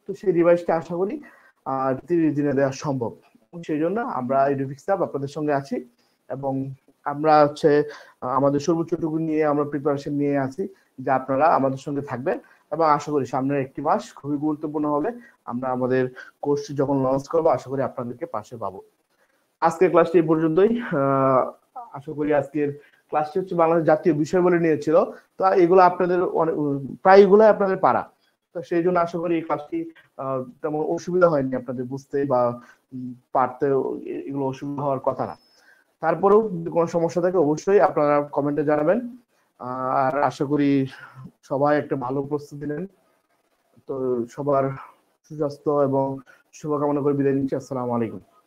তো সেই রিভাইজটা আশা করি 30 দিনে দেওয়া সম্ভব। সেই জন্য আমরা এডুফিক্স ল্যাব আপনাদের সঙ্গে আছি, এবং আমরা হচ্ছে আমাদের সর্বোচ্চটুকু নিয়ে আমরা প্রিপারেশন নিয়ে আছি যে আপনারা আমাদের সঙ্গে থাকবেন। এবং আশা করি সামনের একটি মাস খুবই গুরুত্বপূর্ণ হবে। আমরা আমাদের কোর্সটি যখন লঞ্চ করবো আশা করি আপনাদেরকে পাশে পাবো। আজকের ক্লাসটি এই পর্যন্তই। আশা করি আজকের ক্লাসটি হচ্ছে বাংলাদেশ জাতীয় বিষয়বলি নিয়েছিল। তো এগুলো আপনাদের প্রায় এগুলো আপনাদের পারা, তো সেই জন্য আশা করি এই ক্লাসটি তেমন অসুবিধা হয়নি আপনাদের বুঝতে বা পারতে, এগুলো অসুবিধা হওয়ার কথা না। তারপরেও যদি কোনো সমস্যা থাকে অবশ্যই আপনারা কমেন্টে জানাবেন। আর আশা করি সবাই একটা ভালো প্রস্তুতি নেন। তো সবার সুস্বাস্থ্য এবং শুভকামনা করে বিদায় নিচ্ছি। আসসালামু আলাইকুম।